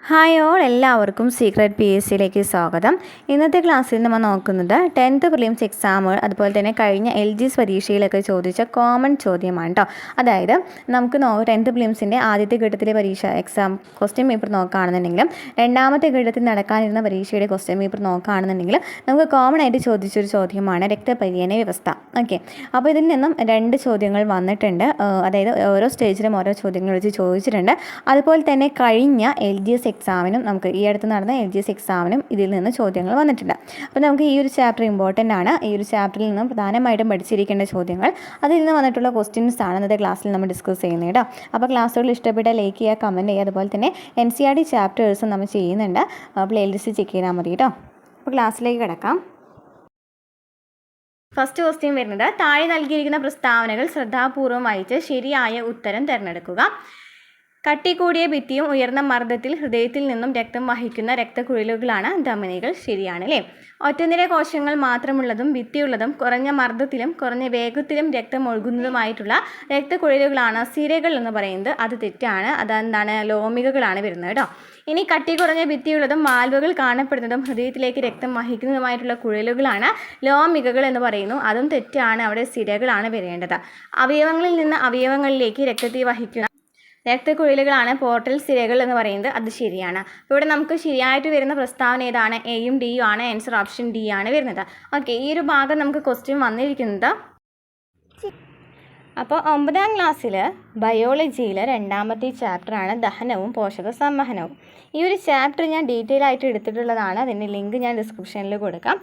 Hi all, എല്ലാവർക്കും secret PSCയിലേക്ക് സ്വാഗതം. ഇന്നത്തെ ക്ലാസ്സിൽ നമ്മൾ നോക്കുന്നത് 10th പ്രിലിംസ് എക്സാമുകൾ അതുപോലെ തന്നെ കഴിഞ്ഞ LGS പരീക്ഷയിലൊക്കെ ചോദിച്ച കോമൺ ചോദ്യമാണ് കേട്ടോ. അതായത് നമുക്ക് 10th പ്രിലിംസിൻ്റെ ആദ്യത്തെ ഘട്ടത്തിലെ എക്സാം ക്വസ്റ്റ്യൻ പേപ്പർ നോക്കുകയാണെന്നുണ്ടെങ്കിലും രണ്ടാമത്തെ ഘട്ടത്തിൽ നടക്കാനിരുന്ന പരീക്ഷയുടെ ക്വസ്റ്റ്യൻ പേപ്പർ നോക്കുകയാണെന്നുണ്ടെങ്കിലും നമുക്ക് കോമൺ ആയിട്ട് ചോദിച്ചൊരു ചോദ്യമാണ് രക്തപര്യന വ്യവസ്ഥ. ഓക്കെ, അപ്പോൾ ഇതിൽ നിന്നും 2 ചോദ്യങ്ങൾ വന്നിട്ടുണ്ട്. അതായത് ഓരോ സ്റ്റേജിലും ഓരോ ചോദ്യങ്ങൾ വെച്ച് ചോദിച്ചിട്ടുണ്ട്. അതുപോലെ തന്നെ കഴിഞ്ഞ LGS എക്സാമിനും നമുക്ക് ഈ അടുത്ത് നടന്ന LGS എക്സാമിനും ഇതിൽ നിന്ന് ചോദ്യങ്ങൾ വന്നിട്ടുണ്ട്. അപ്പോൾ നമുക്ക് ഈ ഒരു ചാപ്റ്റർ ഇമ്പോർട്ടൻ്റ് ആണ്. ഈ ഒരു ചാപ്റ്ററിൽ നിന്നും പ്രധാനമായിട്ടും പഠിച്ചിരിക്കേണ്ട ചോദ്യങ്ങൾ അതിൽ നിന്ന് വന്നിട്ടുള്ള ക്വസ്റ്റ്യൻസ് ആണ് ഇന്നത്തെ ക്ലാസ്സിൽ നമ്മൾ ഡിസ്കസ് ചെയ്യുന്നത് കേട്ടോ. അപ്പോൾ ക്ലാസ്സുകൾ ഇഷ്ടപ്പെട്ട ലൈക്ക് ചെയ്യുക, കമൻറ്റ് ചെയ്യുക. അതുപോലെ തന്നെ NCERT ചാപ്റ്റേഴ്സും നമ്മൾ ചെയ്യുന്നുണ്ട്. പ്ലേലിസ്റ്റ് ചെക്ക് ചെയ്താൽ മതി കേട്ടോ. അപ്പോൾ ക്ലാസ്സിലേക്ക് കിടക്കാം. ഫസ്റ്റ് ക്വസ്റ്റ്യൻ വരുന്നത്, താഴെ നൽകിയിരിക്കുന്ന പ്രസ്താവനകൾ ശ്രദ്ധാപൂർവം വായിച്ച് ശരിയായ ഉത്തരം തിരഞ്ഞെടുക്കുക. കട്ടികൂടിയ ഭിത്തിയും ഉയർന്ന മർദ്ദത്തിൽ ഹൃദയത്തിൽ നിന്നും രക്തം വഹിക്കുന്ന രക്തക്കുഴലുകളാണ് ധമനികൾ. ശരിയാണ് അല്ലേ? ഒറ്റനിര കോശങ്ങൾ മാത്രമുള്ളതും ഭിത്തിയുള്ളതും കുറഞ്ഞ മർദ്ദത്തിലും കുറഞ്ഞ വേഗത്തിലും രക്തം ഒഴുകുന്നതുമായിട്ടുള്ള രക്തക്കുഴലുകളാണ് സിരകൾ എന്ന് പറയുന്നത്. അത് തെറ്റാണ്. അതെന്താണ്? ലോമികകളാണ് വരുന്നത് കേട്ടോ. ഇനി കട്ടി കുറഞ്ഞ ഭിത്തിയുള്ളതും വാൽവുകൾ കാണപ്പെടുന്നതും ഹൃദയത്തിലേക്ക് രക്തം വഹിക്കുന്നതുമായിട്ടുള്ള കുഴലുകളാണ് ലോമികകൾ എന്ന് പറയുന്നു. അതും തെറ്റാണ്. അവിടെ സിരകളാണ് വരേണ്ടത്. അവയവങ്ങളിൽ നിന്ന് അവയവങ്ങളിലേക്ക് രക്തത്തെ വഹിക്കുന്ന രക്തക്കുഴലുകളാണ് പോർട്ടൽ സിരകൾ എന്ന് പറയുന്നത്. അത് ശരിയാണ്. ഇവിടെ നമുക്ക് ശരിയായിട്ട് വരുന്ന പ്രസ്താവന ഏതാണ്? എയും ഡിയും ആണ്. ആൻസർ ഓപ്ഷൻ ഡി ആണ് വരുന്നത്. ഓക്കെ, ഈ ഒരു ഭാഗം നമുക്ക് ക്വസ്റ്റ്യൻ വന്നിരിക്കുന്നത്. അപ്പോൾ 9ാം ക്ലാസ്സിൽ ബയോളജിയിൽ 2ാമത്തെ ചാപ്റ്ററാണ് ദഹനവും പോഷക സംവഹനവും. ഈ ഒരു ചാപ്റ്റർ ഞാൻ ഡീറ്റെയിൽ ആയിട്ട് എടുത്തിട്ടുള്ളതാണ്. അതിൻ്റെ ലിങ്ക് ഞാൻ ഡിസ്ക്രിപ്ഷനിൽ കൊടുക്കാം.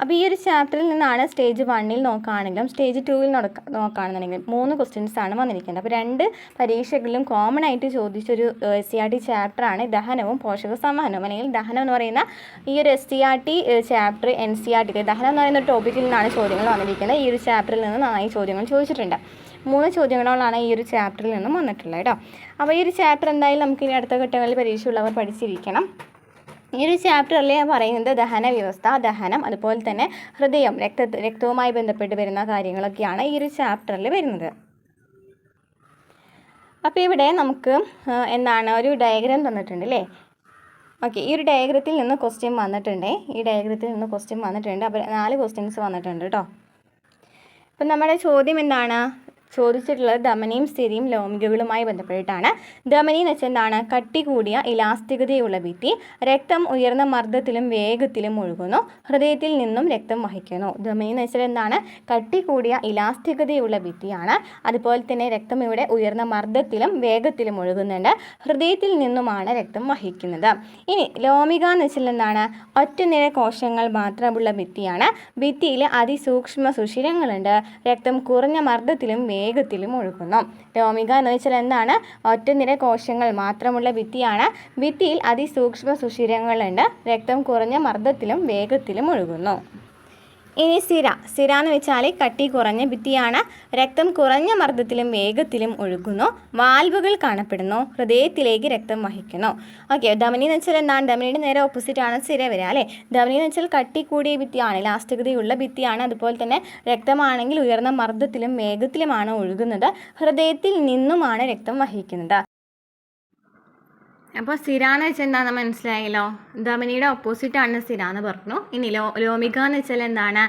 അപ്പോൾ ഈ ഒരു ചാപ്റ്ററിൽ നിന്നാണ് സ്റ്റേജ് 1ൽ നോക്കുകയാണെങ്കിലും സ്റ്റേജ് 2ൽ നോക്കുകയാണെന്നുണ്ടെങ്കിലും 3 ക്വസ്റ്റ്യൻസ് ആണ് വന്നിരിക്കുന്നത്. അപ്പോൾ 2 പരീക്ഷകളിലും കോമൺ ആയിട്ട് ചോദിച്ചൊരു SCERT ചാപ്റ്ററാണ് ദഹനവും പോഷക സംവഹനവും. അല്ലെങ്കിൽ ദഹനം എന്ന് പറയുന്ന ഈ ഒരു SCERT ചാപ്റ്റർ NCERT ദഹനം എന്ന് പറയുന്ന ടോപ്പിക്കിൽ നിന്നാണ് ചോദ്യങ്ങൾ വന്നിരിക്കുന്നത്. ഈ ഒരു ചാപ്റ്ററിൽ നിന്ന് നന്നായി ചോദ്യങ്ങൾ ചോദിച്ചിട്ടുണ്ട്. 3 ചോദ്യങ്ങളാണ് ഈ ഒരു ചാപ്റ്ററിൽ നിന്നും വന്നിട്ടുള്ളത് കേട്ടോ. അപ്പോൾ ഈ ഒരു ചാപ്റ്റർ എന്തായാലും നമുക്ക് ഇനി അടുത്ത ഘട്ടങ്ങളിൽ പരീക്ഷയുള്ളവർ പഠിച്ചിരിക്കണം. ഈ ഒരു ചാപ്റ്ററിൽ പറയുന്നത് ദഹന വ്യവസ്ഥ, ദഹനം, അതുപോലെ തന്നെ ഹൃദയം, രക്തവുമായി ബന്ധപ്പെട്ട് വരുന്ന കാര്യങ്ങളൊക്കെയാണ് ഈ ഒരു ചാപ്റ്ററിൽ വരുന്നത്. അപ്പോൾ ഇവിടെ നമുക്ക് ഒരു ഡയഗ്രാം തന്നിട്ടുണ്ട് അല്ലേ? ഓക്കെ, ഈ ഒരു ഡയഗ്രത്തിൽ നിന്ന് ക്വസ്റ്റ്യൻ വന്നിട്ടുണ്ട്. അപ്പോൾ 4 ക്വസ്റ്റ്യൻസ് വന്നിട്ടുണ്ട് കേട്ടോ. അപ്പം നമ്മുടെ ചോദ്യം എന്താണ്? ചോദിച്ചിട്ടുള്ളത് ധമനിയും സ്ഥിതിയും ലോമികകളുമായി ബന്ധപ്പെട്ടിട്ടാണ്. ധമനി എന്ന് വെച്ചാൽ എന്താണ്? കട്ടി കൂടിയ ഇലാസ്തികതയുള്ള ഭിത്തി, രക്തം ഉയർന്ന മർദ്ദത്തിലും വേഗത്തിലും ഒഴുകുന്നു, ഹൃദയത്തിൽ നിന്നും രക്തം വഹിക്കുന്നു. ധമനി എന്ന് വെച്ചാൽ എന്താണ്? കട്ടി കൂടിയ ഇലാസ്തികതയുള്ള ഭിത്തിയാണ്. അതുപോലെ തന്നെ രക്തം ഇവിടെ ഉയർന്ന മർദ്ദത്തിലും വേഗത്തിലും ഒഴുകുന്നുണ്ട്, ഹൃദയത്തിൽ നിന്നുമാണ് രക്തം വഹിക്കുന്നത്. ഇനി ലോമിക എന്ന് വെച്ചാൽ എന്താണ്? ഒറ്റനിര കോശങ്ങൾ മാത്രമുള്ള ഭിത്തിയാണ്. ഭിത്തിയിൽ അതിസൂക്ഷ്മ സുഷിരങ്ങളുണ്ട്, രക്തം കുറഞ്ഞ മർദ്ദത്തിലും വേഗത്തിലും ഒഴുകുന്നു. ലോമിക എന്ന് വെച്ചാൽ എന്താണ്? ഒറ്റനിര കോശങ്ങൾ മാത്രമുള്ള ഭിത്തിയാണ്. ഭിത്തിയിൽ അതിസൂക്ഷ്മ സുഷിരങ്ങളുണ്ട്, രക്തം കുറഞ്ഞ മർദ്ദത്തിലും വേഗത്തിലും ഒഴുകുന്നു. ഇനി സിര എന്ന് വെച്ചാൽ കട്ടി കുറഞ്ഞ ഭിത്തിയാണ്, രക്തം കുറഞ്ഞ മർദ്ദത്തിലും വേഗത്തിലും ഒഴുകുന്നു, വാൽവുകൾ കാണപ്പെടുന്നു, ഹൃദയത്തിലേക്ക് രക്തം വഹിക്കുന്നു. ഓക്കെ, ധമനി എന്ന് വെച്ചാൽ എന്താണ്? ധമനിയുടെ നേരെ ഓപ്പോസിറ്റ് ആണ് സിര വരിക അല്ലേ? ധമനി എന്ന് വെച്ചാൽ കട്ടി കൂടിയ ഭിത്തിയാണ്, ഇലാസ്തികതയുള്ള ഭിത്തിയാണ്. അതുപോലെ തന്നെ രക്തമാണെങ്കിൽ ഉയർന്ന മർദ്ദത്തിലും വേഗത്തിലുമാണ് ഒഴുകുന്നത്, ഹൃദയത്തിൽ നിന്നുമാണ് രക്തം വഹിക്കുന്നത്. അപ്പോൾ സിര എന്ന് വെച്ചാൽ എന്താണെന്ന് മനസ്സിലായല്ലോ? ധമനിയുടെ ഓപ്പോസിറ്റാണ് സിര എന്ന് പറഞ്ഞു. ഇനി ലോമിക എന്ന് വെച്ചാൽ എന്താണ്?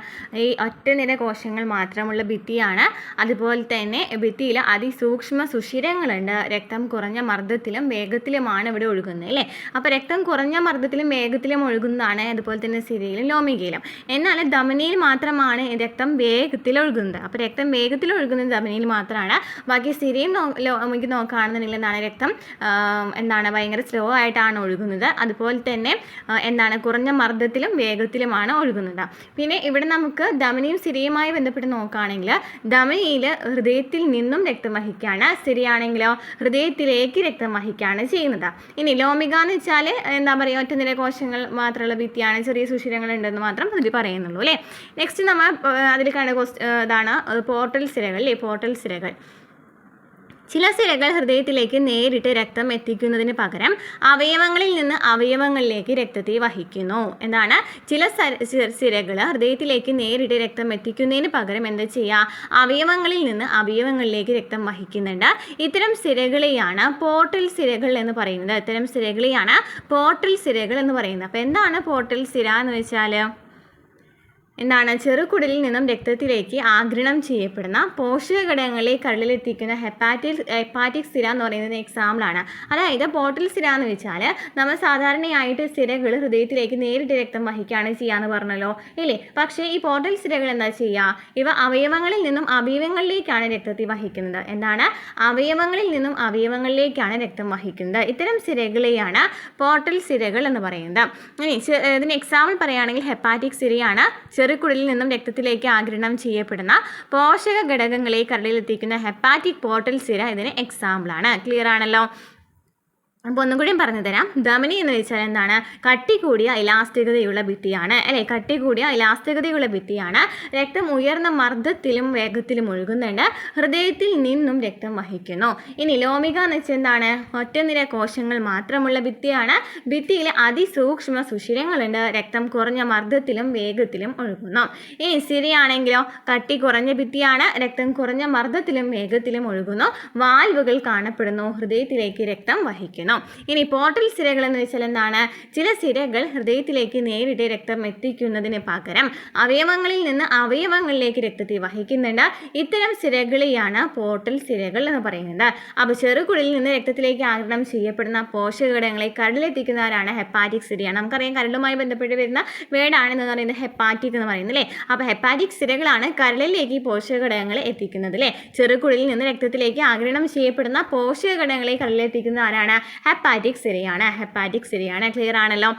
ഈ ഒറ്റനിര കോശങ്ങൾ മാത്രമുള്ള ഭിത്തിയാണ്. അതുപോലെ തന്നെ ഭിത്തിയിൽ അതിസൂക്ഷ്മ സുഷിരങ്ങളുണ്ട്, രക്തം കുറഞ്ഞ മർദ്ദത്തിലും വേഗത്തിലുമാണ് ഇവിടെ ഒഴുകുന്നത് അല്ലേ? അപ്പോൾ രക്തം കുറഞ്ഞ മർദ്ദത്തിലും വേഗത്തിലും ഒഴുകുന്നതാണ് അതുപോലെ തന്നെ സിരയിലും ലോമികയിലും. എന്നാൽ ധമനിയിൽ മാത്രമാണ് രക്തം വേഗത്തിൽ ഒഴുകുന്നത്. അപ്പോൾ രക്തം വേഗത്തിൽ ഒഴുകുന്നത് ധമനിയിൽ മാത്രമാണ്. ബാക്കി സിരയും ലോമിക നോക്കുകയാണെന്നുണ്ടെങ്കിൽ രക്തം ഭയങ്കര സ്ലോ ആയിട്ടാണ് ഒഴുകുന്നത്. അതുപോലെ തന്നെ കുറഞ്ഞ മർദ്ദത്തിലും വേഗത്തിലുമാണ് ഒഴുകുന്നത്. പിന്നെ ഇവിടെ നമുക്ക് ധമനിയും സിരയുമായി ബന്ധപ്പെട്ട് നോക്കുകയാണെങ്കിൽ ധമനിയിൽ ഹൃദയത്തിൽ നിന്നും രക്തം വഹിക്കുകയാണ്, സിരയാണെങ്കിലോ ഹൃദയത്തിലേക്ക് രക്തം വഹിക്കുകയാണ് ചെയ്യുന്നത്. ഇനി ലോമിക എന്ന് വെച്ചാൽ ഒറ്റനിര കോശങ്ങൾ മാത്രമുള്ള ഭിത്തിയാണ്, ചെറിയ സുഷിരങ്ങൾ ഉണ്ടെന്ന് മാത്രം അതിൽ പറയുന്നുള്ളൂ അല്ലേ? നെക്സ്റ്റ് നമ്മൾ അതിൽ കണ്ട പോർട്ടൽ സിരകൾ അല്ലേ? പോർട്ടൽ സിരകൾ ചില സിരകൾ ഹൃദയത്തിലേക്ക് നേരിട്ട് രക്തം എത്തിക്കുന്നതിന് പകരം അവയവങ്ങളിൽ നിന്ന് അവയവങ്ങളിലേക്ക് രക്തത്തെ വഹിക്കുന്നു. എന്താണ്? ചില സിരകൾ ഹൃദയത്തിലേക്ക് നേരിട്ട് രക്തം എത്തിക്കുന്നതിന് പകരം എന്താ ചെയ്യുക? അവയവങ്ങളിൽ നിന്ന് അവയവങ്ങളിലേക്ക് രക്തം വഹിക്കുന്നുണ്ട്. ഇത്തരം സിരകളെയാണ് പോർട്ടൽ സിരകൾ എന്ന് പറയുന്നത്. ഇത്തരം സിരകളെയാണ് പോർട്ടൽ സിരകൾ എന്ന് പറയുന്നത്. അപ്പോൾ എന്താണ് പോർട്ടൽ സിര എന്ന് വെച്ചാൽ? എന്താണ്? ചെറുകുടലിൽ നിന്നും രക്തത്തിലേക്ക് ആഗിരണം ചെയ്യപ്പെടുന്ന പോഷക ഘടകങ്ങളെ കരളിലെത്തിക്കുന്ന ഹെപ്പാറ്റിക് സിര എന്ന് പറയുന്നത് എക്സാമ്പിളാണ്. അതായത് പോർട്ടൽ സിര എന്ന് വെച്ചാൽ നമ്മൾ സാധാരണയായിട്ട് സിരകൾ ഹൃദയത്തിലേക്ക് നേരിട്ട് രക്തം വഹിക്കുകയാണ് ചെയ്യാന്ന് പറഞ്ഞല്ലോ ഇല്ലേ? പക്ഷേ ഈ പോർട്ടൽ സിരകൾ എന്താ ചെയ്യുക? ഇവ അവയവങ്ങളിൽ നിന്നും അവയവങ്ങളിലേക്കാണ് രക്തത്തെ വഹിക്കുന്നത്. എന്താണ്? അവയവങ്ങളിൽ നിന്നും അവയവങ്ങളിലേക്കാണ് രക്തം വഹിക്കുന്നത്. ഇത്തരം സിരകളെയാണ് പോർട്ടൽ സിരകൾ എന്ന് പറയുന്നത്. ഇനി ഇതിന് എക്സാമ്പിൾ പറയുകയാണെങ്കിൽ ഹെപ്പാറ്റിക് സിരയാണ്. ചെറുകുടലിൽ നിന്നും രക്തത്തിലേക്ക് ആഗിരണം ചെയ്യപ്പെടുന്ന പോഷക ഘടകങ്ങളെ കരളിലെത്തിക്കുന്ന ഹെപ്പാറ്റിക് പോർട്ടൽ സിര ഇതിന് എക്സാമ്പിളാണ്. ക്ലിയർ ആണല്ലോ? അപ്പോൾ ഒന്നും കൂടിയും പറഞ്ഞു തരാം. ധമനി എന്ന് വെച്ചാൽ എന്താണ്? കട്ടി കൂടിയ ഇലാസ്തികതയുള്ള ഭിത്തിയാണ് അല്ലേ? കട്ടി കൂടിയ ഇലാസ്തികതയുള്ള ഭിത്തിയാണ്. രക്തം ഉയർന്ന മർദ്ദത്തിലും വേഗത്തിലും ഒഴുകുന്നുണ്ട്. ഹൃദയത്തിൽ നിന്നും രക്തം വഹിക്കുന്നു. ഇനി ലോമിക എന്ന് വെച്ചാൽ എന്താണ്? ഒറ്റനിര കോശങ്ങൾ മാത്രമുള്ള ഭിത്തിയാണ്. ഭിത്തിയിൽ അതിസൂക്ഷ്മ സുഷിരങ്ങളുണ്ട്. രക്തം കുറഞ്ഞ മർദ്ദത്തിലും വേഗത്തിലും ഒഴുകുന്നു. ഇനി സിരയാണെങ്കിലോ കട്ടി കുറഞ്ഞ ഭിത്തിയാണ്. രക്തം കുറഞ്ഞ മർദ്ദത്തിലും വേഗത്തിലും ഒഴുകുന്നു. വാൽവുകൾ കാണപ്പെടുന്നു. ഹൃദയത്തിലേക്ക് രക്തം വഹിക്കുന്നു. ഇനി പോർട്ടൽ സിരകൾ എന്ന് വെച്ചാൽ എന്താണ്? ചില സിരകൾ ഹൃദയത്തിലേക്ക് നേരിട്ട് രക്തം എത്തിക്കുന്നതിന് പകരം അവയവങ്ങളിൽ നിന്ന് അവയവങ്ങളിലേക്ക് രക്തത്തെ വഹിക്കുന്നുണ്ട്. ഇത്തരം സിരകളെയാണ് പോർട്ടൽ സിരകൾ എന്ന് പറയുന്നത്. അപ്പോൾ ചെറുകുടലിൽ നിന്ന് രക്തത്തിലേക്ക് ആഗിരണം ചെയ്യപ്പെടുന്ന പോഷകഘടകങ്ങളെ കരളിലെത്തിക്കുന്നവരാണ് ഹെപ്പാറ്റിക് സിരയാണ്. നമുക്കറിയാം കരളുമായി ബന്ധപ്പെട്ട് വരുന്ന വേർഡാണെന്ന് പറയുന്നത് ഹെപ്പാറ്റിക് എന്ന് പറയുന്നത് അല്ലേ? അപ്പോൾ ഹെപ്പാറ്റിക് സിരകളാണ് കരളിലേക്ക് പോഷകഘടകങ്ങളെ എത്തിക്കുന്നത് അല്ലേ? ചെറുകുടലിൽ നിന്ന് രക്തത്തിലേക്ക് ആഗിരണം ചെയ്യപ്പെടുന്ന പോഷകഘടകങ്ങളെ കരളിലെത്തിക്കുന്ന ആരാണ്? ഹെപ്പാറ്റിക് സിരയാണ്. ക്ലിയർ ആണല്ലോ?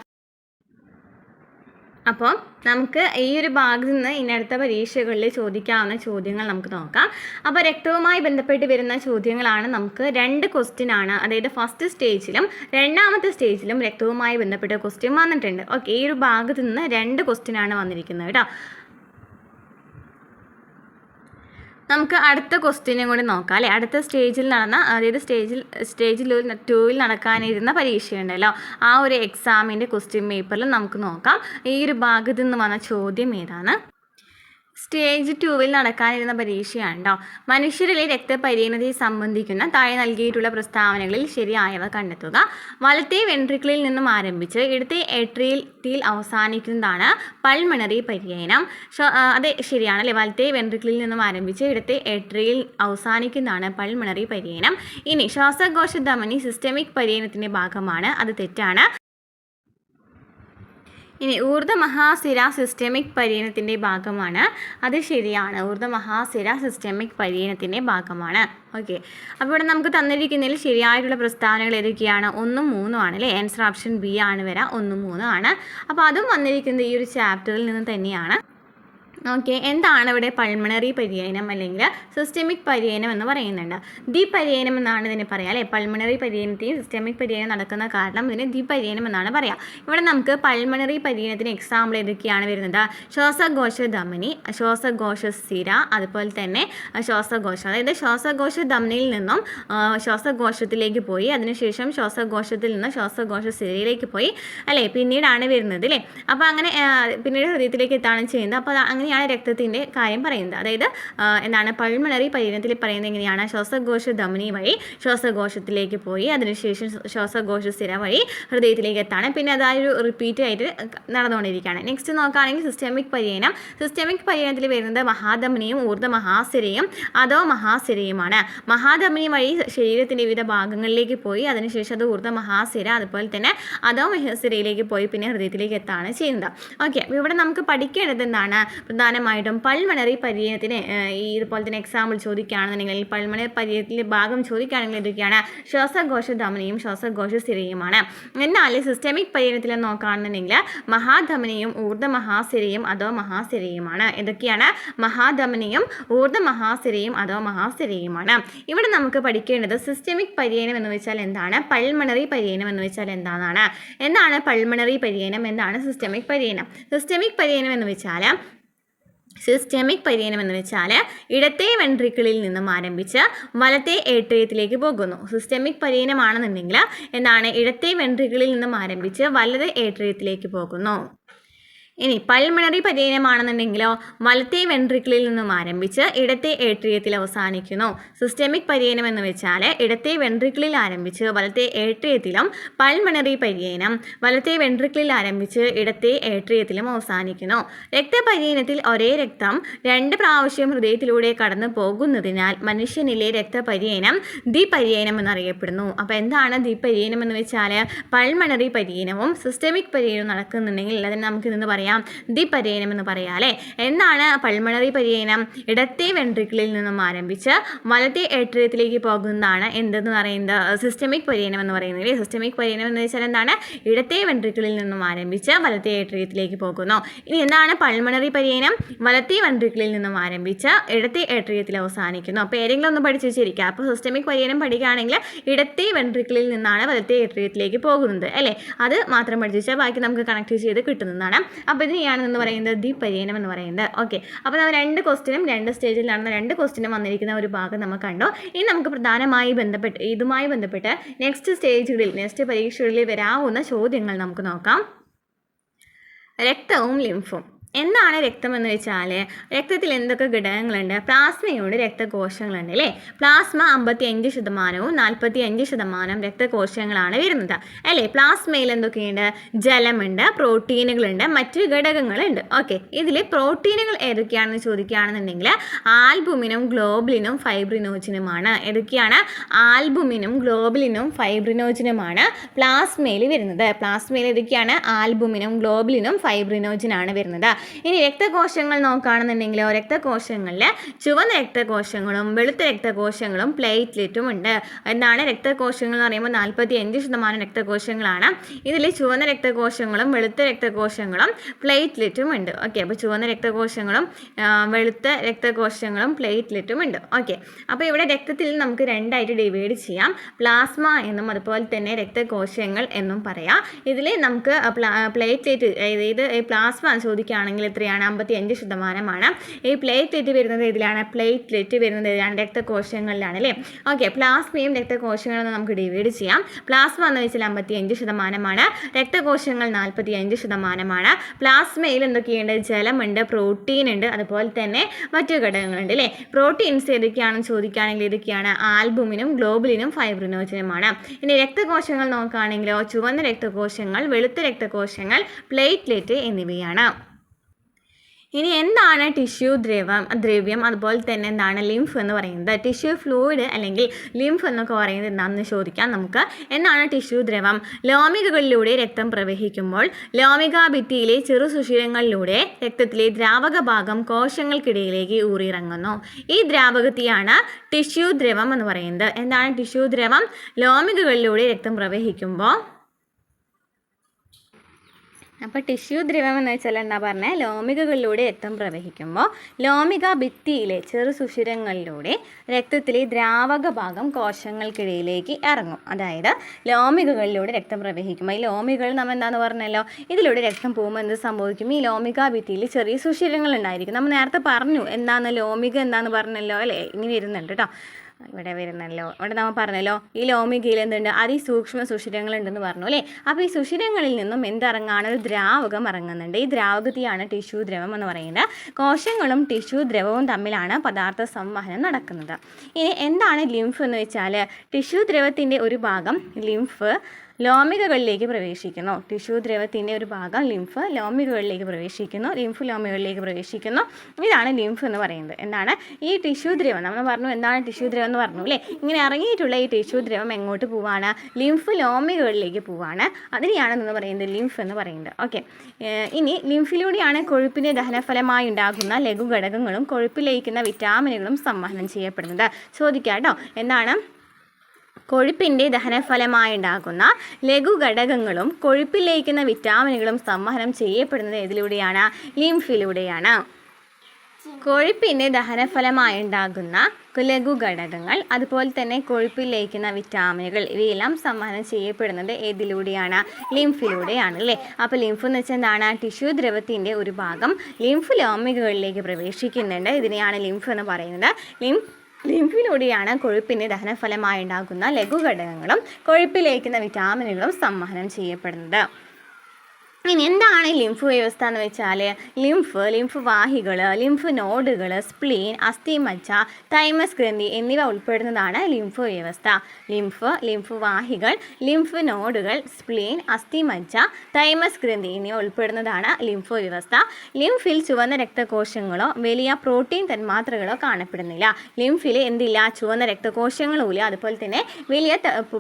അപ്പോൾ നമുക്ക് ഈ ഒരു ഭാഗത്ത് നിന്ന് ഇനി അടുത്ത പരീക്ഷകളിൽ ചോദിക്കാവുന്ന ചോദ്യങ്ങൾ നമുക്ക് നോക്കാം. അപ്പോൾ രക്തവുമായി ബന്ധപ്പെട്ട് വരുന്ന ചോദ്യങ്ങളാണ്. നമുക്ക് 2 ക്വസ്റ്റ്യൻ ആണ്. അതായത് ഫസ്റ്റ് സ്റ്റേജിലും രണ്ടാമത്തെ സ്റ്റേജിലും രക്തവുമായി ബന്ധപ്പെട്ട ക്വസ്റ്റ്യൻ വന്നിട്ടുണ്ട്. ഓക്കെ, ഈ ഒരു ഭാഗത്ത് നിന്ന് 2 ക്വസ്റ്റ്യൻ ആണ് വന്നിരിക്കുന്നത് കേട്ടോ. നമുക്ക് അടുത്ത ക്വസ്റ്റ്യനും കൂടി നോക്കാം അല്ലേ? അടുത്ത സ്റ്റേജിൽ നടന്ന, അതായത് സ്റ്റേജിൽ 2 നടക്കാനിരുന്ന പരീക്ഷയുണ്ടല്ലോ, ആ ഒരു എക്സാമിൻ്റെ ക്വസ്റ്റ്യൻ പേപ്പറിൽ നമുക്ക് നോക്കാം ഈ ഒരു ഭാഗത്ത് നിന്ന് വന്ന ചോദ്യം ഏതാണ്. സ്റ്റേജ് 2 നടക്കാനിരുന്ന പരീക്ഷയാണ് കേട്ടോ. മനുഷ്യരിലെ രക്തപര്യനതയെ സംബന്ധിക്കുന്ന താഴെ നൽകിയിട്ടുള്ള പ്രസ്താവനകളിൽ ശരിയായവ കണ്ടെത്തുക. വലത്തെ വെൻട്രിക്കിളിൽ നിന്നും ആരംഭിച്ച് ഇടത്തെ ഏട്രിയത്തിൽ അവസാനിക്കുന്നതാണ് പൾമണറി പര്യനം. അത് ശരിയാണ് അല്ലേ? വലത്തെ വെൻട്രിക്കിളിൽ നിന്നും ആരംഭിച്ച് ഇടത്തെ ഏട്രിയയിൽ അവസാനിക്കുന്നതാണ് പൾമണറി പര്യനം. ഇനി ശ്വാസകോശ ധമനി സിസ്റ്റമിക് പര്യനത്തിൻ്റെ ഭാഗമാണ്. അത് തെറ്റാണ്. ഇനി ഊർധ്വമഹാസിര സിസ്റ്റമിക് പര്യനത്തിൻ്റെ ഭാഗമാണ്. അത് ശരിയാണ്. ഊർധ്വമഹാസിര സിസ്റ്റമിക് പര്യനത്തിൻ്റെ ഭാഗമാണ്. ഓക്കെ, അപ്പോൾ ഇവിടെ നമുക്ക് തന്നിരിക്കുന്നതിൽ ശരിയായിട്ടുള്ള പ്രസ്താവനകൾ ഏതൊക്കെയാണ്? 1, 3 ആണ് അല്ലേ? ആൻസർ ഓപ്ഷൻ ബി ആണ് വരിക. 1, 3 ആണ്. അപ്പോൾ അതും വന്നിരിക്കുന്നത് ഈ ഒരു ചാപ്റ്ററിൽ നിന്ന് തന്നെയാണ്. ഓക്കെ, എന്താണ് ഇവിടെ പൾമണറി പര്യനം അല്ലെങ്കിൽ സിസ്റ്റമിക് പര്യനം എന്ന് പറയുന്നുണ്ട്. ദ്വിപര്യനം എന്നാണ് ഇതിനെ പറയുക അല്ലേ? പൾമണറി പര്യനത്തെയും സിസ്റ്റമിക് പര്യനം നടക്കുന്ന കാരണം ഇതിന് ദ്വിപര്യനം എന്നാണ് പറയുക. ഇവിടെ നമുക്ക് പൾമണറി പര്യനത്തിന് എക്സാമ്പിൾ ഏതൊക്കെയാണ് വരുന്നത്? ശ്വാസകോശ ധമനി, ശ്വാസകോശ സിര, അതുപോലെ തന്നെ ശ്വാസകോശം. അതായത് ശ്വാസകോശ ധമനിയിൽ നിന്നും ശ്വാസകോശത്തിലേക്ക് പോയി, അതിനുശേഷം ശ്വാസകോശത്തിൽ നിന്ന് ശ്വാസകോശ സിരയിലേക്ക് പോയി അല്ലേ? പിന്നീടാണ് വരുന്നത് അല്ലേ? അപ്പോൾ അങ്ങനെ പിന്നീട് ഹൃദയത്തിലേക്ക് എത്താണ് ചെയ്യുന്നത്. അപ്പോൾ അങ്ങനെ രക്തത്തിൻ്റെ കാര്യം പറയുന്നത്. അതായത് എന്താണ് പൾമണറി പര്യനത്തിൽ പറയുന്നത് എങ്ങനെയാണ്? ശ്വാസകോശ ധമനി വഴി ശ്വാസകോശത്തിലേക്ക് പോയി, അതിനുശേഷം ശ്വാസകോശ സിര വഴി ഹൃദയത്തിലേക്ക് എത്താണ്. പിന്നെ അതായത് റിപ്പീറ്റ് ആയിട്ട് നടന്നുകൊണ്ടിരിക്കുകയാണ്. നെക്സ്റ്റ് നോക്കുകയാണെങ്കിൽ സിസ്റ്റമിക് പര്യനം. സിസ്റ്റമിക് പര്യനത്തിൽ വരുന്നത് മഹാധമനിയും ഊർധ്വമഹാസിരയും അധോ മഹാസിരയുമാണ്. മഹാധമനി വഴി ശരീരത്തിൻ്റെ വിവിധ ഭാഗങ്ങളിലേക്ക് പോയി, അതിനുശേഷം അത് ഊർധ്വമഹാസിര, അതുപോലെ തന്നെ അധോ മഹാസിരയിലേക്ക് പോയി പിന്നെ ഹൃദയത്തിലേക്ക് എത്താണ് ചെയ്യുന്നത്. ഓക്കെ, അപ്പോൾ ഇവിടെ നമുക്ക് പഠിക്കേണ്ടത് എന്താണ്? പ്രധാനമായിട്ടും പൾമണറി പര്യനത്തിന് ഇതുപോലെ തന്നെ എക്സാമ്പിൾ ചോദിക്കുകയാണെന്നുണ്ടെങ്കിൽ പൾമണറി പര്യനത്തിൻ്റെ ഭാഗം ചോദിക്കുകയാണെങ്കിൽ ഇതൊക്കെയാണ് ശ്വാസകോശ ധമനിയും ശ്വാസകോശ സിരയുമാണ്. എന്നാൽ സിസ്റ്റമിക് പര്യനത്തിൽ നോക്കുകയാണെന്നുണ്ടെങ്കിൽ മഹാധമനിയും ഊർധ്വമഹാസിരയും അധോ മഹാസിരയുമാണ്. ഇതൊക്കെയാണ് മഹാധമനിയും ഊർധ്വമഹാസിരയും അധോ മഹാസിരയുമാണ്. ഇവിടെ നമുക്ക് പഠിക്കേണ്ടത് സിസ്റ്റമിക് പര്യനം എന്ന് വെച്ചാൽ എന്താണ്, പൾമണറി പര്യനം എന്ന് വെച്ചാൽ എന്താണ് പൾമണറി പര്യനം, എന്താണ് സിസ്റ്റമിക് പര്യനം. സിസ്റ്റമിക് പര്യനം എന്ന് വെച്ചാൽ സിസ്റ്റമിക് പര്യനം എന്ന് വെച്ചാൽ ഇടത്തെ വെൻട്രിക്കിളിൽ നിന്നും ആരംഭിച്ച് വലത്തെ ഏട്രിയത്തിലേക്ക് പോകുന്നു. സിസ്റ്റമിക് പര്യനമാണെന്നുണ്ടെങ്കിൽ എന്താണ്, ഇടത്തെ വെൻട്രിക്കിളിൽ നിന്നും ആരംഭിച്ച് വലത് ഏട്രിയത്തിലേക്ക് പോകുന്നു. ഇനി പൾമണറി പര്യനമാണെന്നുണ്ടെങ്കിലോ വലത്തെ വെൻട്രിക്കിളിൽ നിന്നും ആരംഭിച്ച് ഇടത്തെ ഏട്രിയത്തിൽ അവസാനിക്കുന്നു. സിസ്റ്റമിക് പര്യനം എന്ന് വെച്ചാൽ ഇടത്തെ വെൻട്രിക്കിളിൽ ആരംഭിച്ച് വലത്തെ ഏട്രിയത്തിലും പൾമണറി പര്യനം വലത്തെ വെൻട്രിക്കിളിൽ ആരംഭിച്ച് ഇടത്തെ ഏട്രിയത്തിലും അവസാനിക്കുന്നു. രക്തപര്യനത്തിൽ ഒരേ രക്തം 2 പ്രാവശ്യം ഹൃദയത്തിലൂടെ കടന്നു പോകുന്നതിനാൽ മനുഷ്യനിലെ രക്തപര്യനം ദ്വിപര്യനം എന്നറിയപ്പെടുന്നു. അപ്പോൾ എന്താണ് ദ്വിപര്യനം എന്ന് വെച്ചാൽ പൾമണറി പര്യനവും സിസ്റ്റമിക് പര്യനവും നടക്കുന്നുണ്ടെങ്കിൽ അതിന് നമുക്ക് ഇന്ന് പറയാം ദ്വിപര്യനം എന്ന് പറയാം അല്ലേ. എന്താണ് പൾമണറി പര്യനം? ഇടത്തെ വെൻട്രിക്കിളിൽ നിന്നും ആരംഭിച്ച് വലത്തെ ഏട്രിയത്തിലേക്ക് പോകുന്നതാണ് എന്തെന്ന് പറയുന്നത് സിസ്റ്റമിക് പര്യനം എന്ന് പറയുന്നത്. സിസ്റ്റമിക് പര്യനം എന്ന് വെച്ചാൽ എന്താണ്, ഇടത്തെ വെൻട്രിക്കിളിൽ നിന്നും ആരംഭിച്ച് വലത്തെ ഏട്രിയത്തിലേക്ക് പോകുന്നു. ഇനി എന്താണ് പൾമണറി പര്യനം? വലത്തെ വെൻട്രിക്കിളിൽ നിന്നും ആരംഭിച്ച് ഇടത്തെ ഏട്രിയത്തിൽ അവസാനിക്കുന്നു. അപ്പോൾ ഏതെങ്കിലും ഒന്ന് പഠിച്ചു വെച്ചിരിക്കുക. അപ്പോൾ സിസ്റ്റമിക് പര്യനം പഠിക്കുകയാണെങ്കിൽ ഇടത്തെ വെൻട്രിക്കിളിൽ നിന്നാണ് വലത്തെ ഏട്രിയത്തിലേക്ക് പോകുന്നത് അല്ലേ. അത് മാത്രം പഠിച്ചു വെച്ചാൽ ബാക്കി നമുക്ക് കണക്ട് ചെയ്ത് കിട്ടുന്നതാണ്. അപ്പോൾ ഇതിനെയാണ് എന്ന് പറയുന്നത് ദ്വിപര്യനം എന്ന് പറയുന്നത്. ഓക്കെ, അപ്പോൾ നമ്മൾ 2 ക്വസ്റ്റിനും 2 സ്റ്റേജിൽ നടന്ന 2 ക്വസ്റ്റിനും വന്നിരിക്കുന്ന ഒരു ഭാഗം നമ്മൾ കണ്ടു. ഇനി നമുക്ക് ഇതുമായി ബന്ധപ്പെട്ട് നെക്സ്റ്റ് പരീക്ഷകളിൽ വരാവുന്ന ചോദ്യങ്ങൾ നമുക്ക് നോക്കാം. രക്തവും ലിംഫും. എന്താണ് രക്തം എന്ന് വെച്ചാൽ രക്തത്തിൽ എന്തൊക്കെ ഘടകങ്ങളുണ്ട്? പ്ലാസ്മയുണ്ട്, രക്തകോശങ്ങളുണ്ട് അല്ലേ. പ്ലാസ്മ 55%, 45% രക്തകോശങ്ങളാണ് വരുന്നത് അല്ലേ. പ്ലാസ്മയിൽ എന്തൊക്കെയുണ്ട്? ജലമുണ്ട്, പ്രോട്ടീനുകളുണ്ട്, മറ്റ് ഘടകങ്ങളുണ്ട്. ഓക്കെ, ഇതിൽ പ്രോട്ടീനുകൾ ഏതൊക്കെയാണെന്ന് ചോദിക്കുകയാണെന്നുണ്ടെങ്കിൽ ആൽബുമിനും ഗ്ലോബുലിനും ഫൈബ്രിനോജനുമാണ്. ഏതൊക്കെയാണ്? ആൽബുമിനും ഗ്ലോബുലിനും ഫൈബ്രിനോജനുമാണ് പ്ലാസ്മയിൽ വരുന്നത്. പ്ലാസ്മയിൽ ഏതൊക്കെയാണ്? ആൽബുമിനും ഗ്ലോബുലിനും ഫൈബ്രിനോജനാണ് വരുന്നത്. ഇനി രക്തകോശങ്ങൾ നോക്കുകയാണെന്നുണ്ടെങ്കിലോ രക്തകോശങ്ങളിൽ ചുവന്ന രക്തകോശങ്ങളും വെളുത്ത രക്തകോശങ്ങളും പ്ലേറ്റ്ലെറ്റും ഉണ്ട്. എന്താണ് രക്തകോശങ്ങൾ എന്ന് പറയുമ്പോൾ 45% രക്തകോശങ്ങളാണ്. ഇതിൽ ചുവന്ന രക്തകോശങ്ങളും വെളുത്ത രക്തകോശങ്ങളും പ്ലേറ്റ്ലെറ്റും ഉണ്ട്. ഓക്കെ, അപ്പോൾ ചുവന്ന രക്തകോശങ്ങളും വെളുത്ത രക്തകോശങ്ങളും പ്ലേറ്റ്ലെറ്റും ഉണ്ട്. ഓക്കെ, അപ്പോൾ ഇവിടെ രക്തത്തിൽ നമുക്ക് 2ആയിട്ട് ഡിവൈഡ് ചെയ്യാം. പ്ലാസ്മ എന്നും അതുപോലെ തന്നെ രക്തകോശങ്ങൾ എന്നും പറയാം. ഇതിൽ നമുക്ക് പ്ലേറ്റ്ലെറ്റ് അതായത് പ്ലാസ്മ ചോദിക്കുകയാണെങ്കിൽ എത്രയാണ്? 55%. ഈ പ്ലേറ്റ്ലെറ്റ് വരുന്നത് ഇതിലാണ്. പ്ലേറ്റ്ലെറ്റ് വരുന്നത് ഇതിലാണ്, രക്തകോശങ്ങളിലാണ് അല്ലേ. ഓക്കെ, പ്ലാസ്മയും രക്തകോശങ്ങളും നമുക്ക് ഡിവൈഡ് ചെയ്യാം. പ്ലാസ്മ എന്ന് വെച്ചാൽ 55%, രക്തകോശങ്ങൾ 45%. പ്ലാസ്മയിൽ എന്തൊക്കെയുണ്ട്? ജലമുണ്ട്, പ്രോട്ടീൻ ഉണ്ട്, അതുപോലെ തന്നെ മറ്റു ഘടകങ്ങളുണ്ട് അല്ലേ. പ്രോട്ടീൻസ് ഏതൊക്കെയാണെന്ന് ചോദിക്കുകയാണെങ്കിൽ ഇതൊക്കെയാണ് ആൽബുമിനും ഗ്ലോബുലിനും ഫൈബ്രിനോജനുമാണ്. ഇനി രക്തകോശങ്ങൾ നോക്കുകയാണെങ്കിലോ ചുവന്ന രക്തകോശങ്ങൾ, വെളുത്ത രക്തകോശങ്ങൾ, പ്ലേറ്റ്ലെറ്റ് എന്നിവയാണ്. ഇനി എന്താണ് ടിഷ്യൂ ദ്രവ്യം അതുപോലെ തന്നെ എന്താണ് ലിംഫ് എന്ന് പറയുന്നത്? ടിഷ്യൂ ഫ്ലൂയിഡ് അല്ലെങ്കിൽ ലിംഫ് എന്നൊക്കെ പറയുന്നത് എന്താണെന്ന് ചോദിക്കാം നമുക്ക്. എന്താണ് ടിഷ്യൂ ദ്രവം? ലോമികകളിലൂടെ രക്തം പ്രവഹിക്കുമ്പോൾ ലോമികാഭിത്തിയിലെ ചെറു സുഷിരങ്ങളിലൂടെ രക്തത്തിലെ ദ്രാവക ഭാഗം കോശങ്ങൾക്കിടയിലേക്ക് ഊറിയിറങ്ങുന്നു. ഈ ദ്രാവകത്തെയാണ് ടിഷ്യൂ ദ്രവം എന്ന് പറയുന്നത്. എന്താണ് ടിഷ്യൂ ദ്രവം? ലോമികകളിലൂടെ രക്തം പ്രവഹിക്കുമ്പോൾ അപ്പോൾ ടിഷ്യൂ ദ്രവം എന്ന് വെച്ചാൽ എന്താ പറഞ്ഞാൽ ലോമികകളിലൂടെ രക്തം പ്രവഹിക്കുമ്പോൾ ലോമിക ഭിത്തിയിലെ ചെറു സുഷിരങ്ങളിലൂടെ രക്തത്തിലെ ദ്രാവക ഭാഗം കോശങ്ങൾക്കിടയിലേക്ക് ഇറങ്ങും. അതായത് ലോമികകളിലൂടെ രക്തം പ്രവഹിക്കുമ്പോൾ ഈ ലോമികൾ നമ്മൾ എന്താണെന്ന് പറഞ്ഞല്ലോ, ഇതിലൂടെ രക്തം പോകുമ്പോൾ എന്ത് സംഭവിക്കും? ഈ ലോമിക ഭിത്തിയിൽ ചെറിയ സുഷിരങ്ങൾ ഉണ്ടായിരിക്കും. നമ്മൾ നേരത്തെ പറഞ്ഞു എന്താണെന്ന്, ലോമിക എന്താണെന്ന് പറഞ്ഞല്ലോ അല്ലേ. ഇങ്ങനെ വരുന്നുണ്ട് കേട്ടോ, ഇവിടെ വരുന്നല്ലോ. ഇവിടെ നമ്മൾ പറഞ്ഞല്ലോ ഈ ലോമികയിൽ എന്തുണ്ട്? അതിസൂക്ഷ്മ സുഷിരങ്ങളുണ്ടെന്ന് പറഞ്ഞു അല്ലേ. അപ്പോൾ ഈ സുഷിരങ്ങളിൽ നിന്നും എന്തിറങ്ങാണ്? ഒരു ദ്രാവകം ഇറങ്ങുന്നുണ്ട്. ഈ ദ്രാവകത്തെയാണ് ടിഷ്യൂ ദ്രവം എന്ന് പറയുന്നത്. കോശങ്ങളും ടിഷ്യൂ ദ്രവവും തമ്മിലാണ് പദാർത്ഥ സംവഹനം നടക്കുന്നത്. ഇനി എന്താണ് ലിംഫ് എന്ന് വെച്ചാൽ ടിഷ്യൂ ദ്രവത്തിൻ്റെ ഒരു ഭാഗം ലിംഫ് ലോമികകളിലേക്ക് പ്രവേശിക്കുന്നു. ടിഷ്യൂ ദ്രവത്തിൻ്റെ ഒരു ഭാഗം ലിംഫ് ലോമികകളിലേക്ക് പ്രവേശിക്കുന്നു. ലിംഫ് ലോമികകളിലേക്ക് പ്രവേശിക്കുന്നു. ഇതാണ് ലിംഫ് എന്ന് പറയുന്നത്. എന്താണ് ഈ ടിഷ്യൂ ദ്രവം? നമ്മൾ പറഞ്ഞു എന്താണ് ടിഷ്യൂ ദ്രവം എന്ന് പറഞ്ഞു അല്ലേ. ഇങ്ങനെ ഇറങ്ങിയിട്ടുള്ള ഈ ടിഷ്യൂ ദ്രവം എങ്ങോട്ട് പോവാണ്? ലിംഫ് ലോമികകളിലേക്ക് പോവാണ്. അതിനെയാണ് എന്ന് പറയുന്നത് ലിംഫ് എന്ന് പറയുന്നത്. ഓക്കെ, ഇനി ലിംഫിലൂടെയാണ് കൊഴുപ്പിൻ്റെ ദഹനഫലമായി ഉണ്ടാകുന്ന ലഘുഘടകങ്ങളും കൊഴുപ്പിൽ ലയിക്കുന്ന വിറ്റാമിനുകളും സംവഹനം ചെയ്യപ്പെടുന്നത്. ചോദിക്കാം കേട്ടോ, എന്താണ് കൊഴുപ്പിൻ്റെ ദഹനഫലമായുണ്ടാകുന്ന ലഘുഘടകങ്ങളും കൊഴുപ്പിൽ ലയിക്കുന്ന വിറ്റാമിനുകളും സംവഹനം ചെയ്യപ്പെടുന്നത് ഇതിലൂടെയാണ്? ലിംഫിലൂടെയാണ്. കൊഴുപ്പിൻ്റെ ദഹനഫലമായി ഉണ്ടാകുന്ന ലഘുഘടകങ്ങൾ, അതുപോലെ തന്നെ കൊഴുപ്പിൽ ലയിക്കുന്ന വിറ്റാമിനുകൾ, ഇവയെല്ലാം സംവഹനം ചെയ്യപ്പെടുന്നത് ഏതിലൂടെയാണ്? ലിംഫിലൂടെയാണ് അല്ലേ. അപ്പോൾ ലിംഫ് എന്ന് വെച്ചാൽ എന്താണ്? ടിഷ്യൂ ദ്രവത്തിൻ്റെ ഒരു ഭാഗം ലിംഫ് ലോമികകളിലേക്ക് പ്രവേശിക്കുന്നുണ്ട്. ഇതിനെയാണ് ലിംഫ് എന്ന് പറയുന്നത്. ലിംഫിലൂടെയാണ് കൊഴുപ്പിൻ്റെ ദഹനഫലമായി ഉണ്ടാകുന്ന ലഘുഘടകങ്ങളും കൊഴുപ്പിൽ ലയിക്കുന്ന വിറ്റാമിനുകളും സംവഹനം ചെയ്യപ്പെടുന്നത്. ഇനി എന്താണ് ലിംഫ് വ്യവസ്ഥ എന്ന് വെച്ചാൽ ലിംഫ് വാഹികൾ, ലിംഫ് നോഡുകൾ, സ്പ്ലീൻ, അസ്ഥിമജ്ജ, തൈമസ് ഗ്രന്ഥി എന്നിവ ഉൾപ്പെടുന്നതാണ് ലിംഫ് വ്യവസ്ഥ. ലിംഫ് വാഹികൾ, ലിംഫ് നോഡുകൾ, സ്പ്ലീൻ, അസ്ഥിമജ്ജ, തൈമസ് ഗ്രന്ഥി എന്നിവ ഉൾപ്പെടുന്നതാണ് ലിംഫ് വ്യവസ്ഥ. ലിംഫിൽ ചുവന്ന രക്തകോശങ്ങളോ വലിയ പ്രോട്ടീൻ തന്മാത്രകളോ കാണപ്പെടുന്നില്ല. ലിംഫിൽ എന്തില്ല? ചുവന്ന രക്തകോശങ്ങളും ഇല്ല, അതുപോലെ തന്നെ വലിയ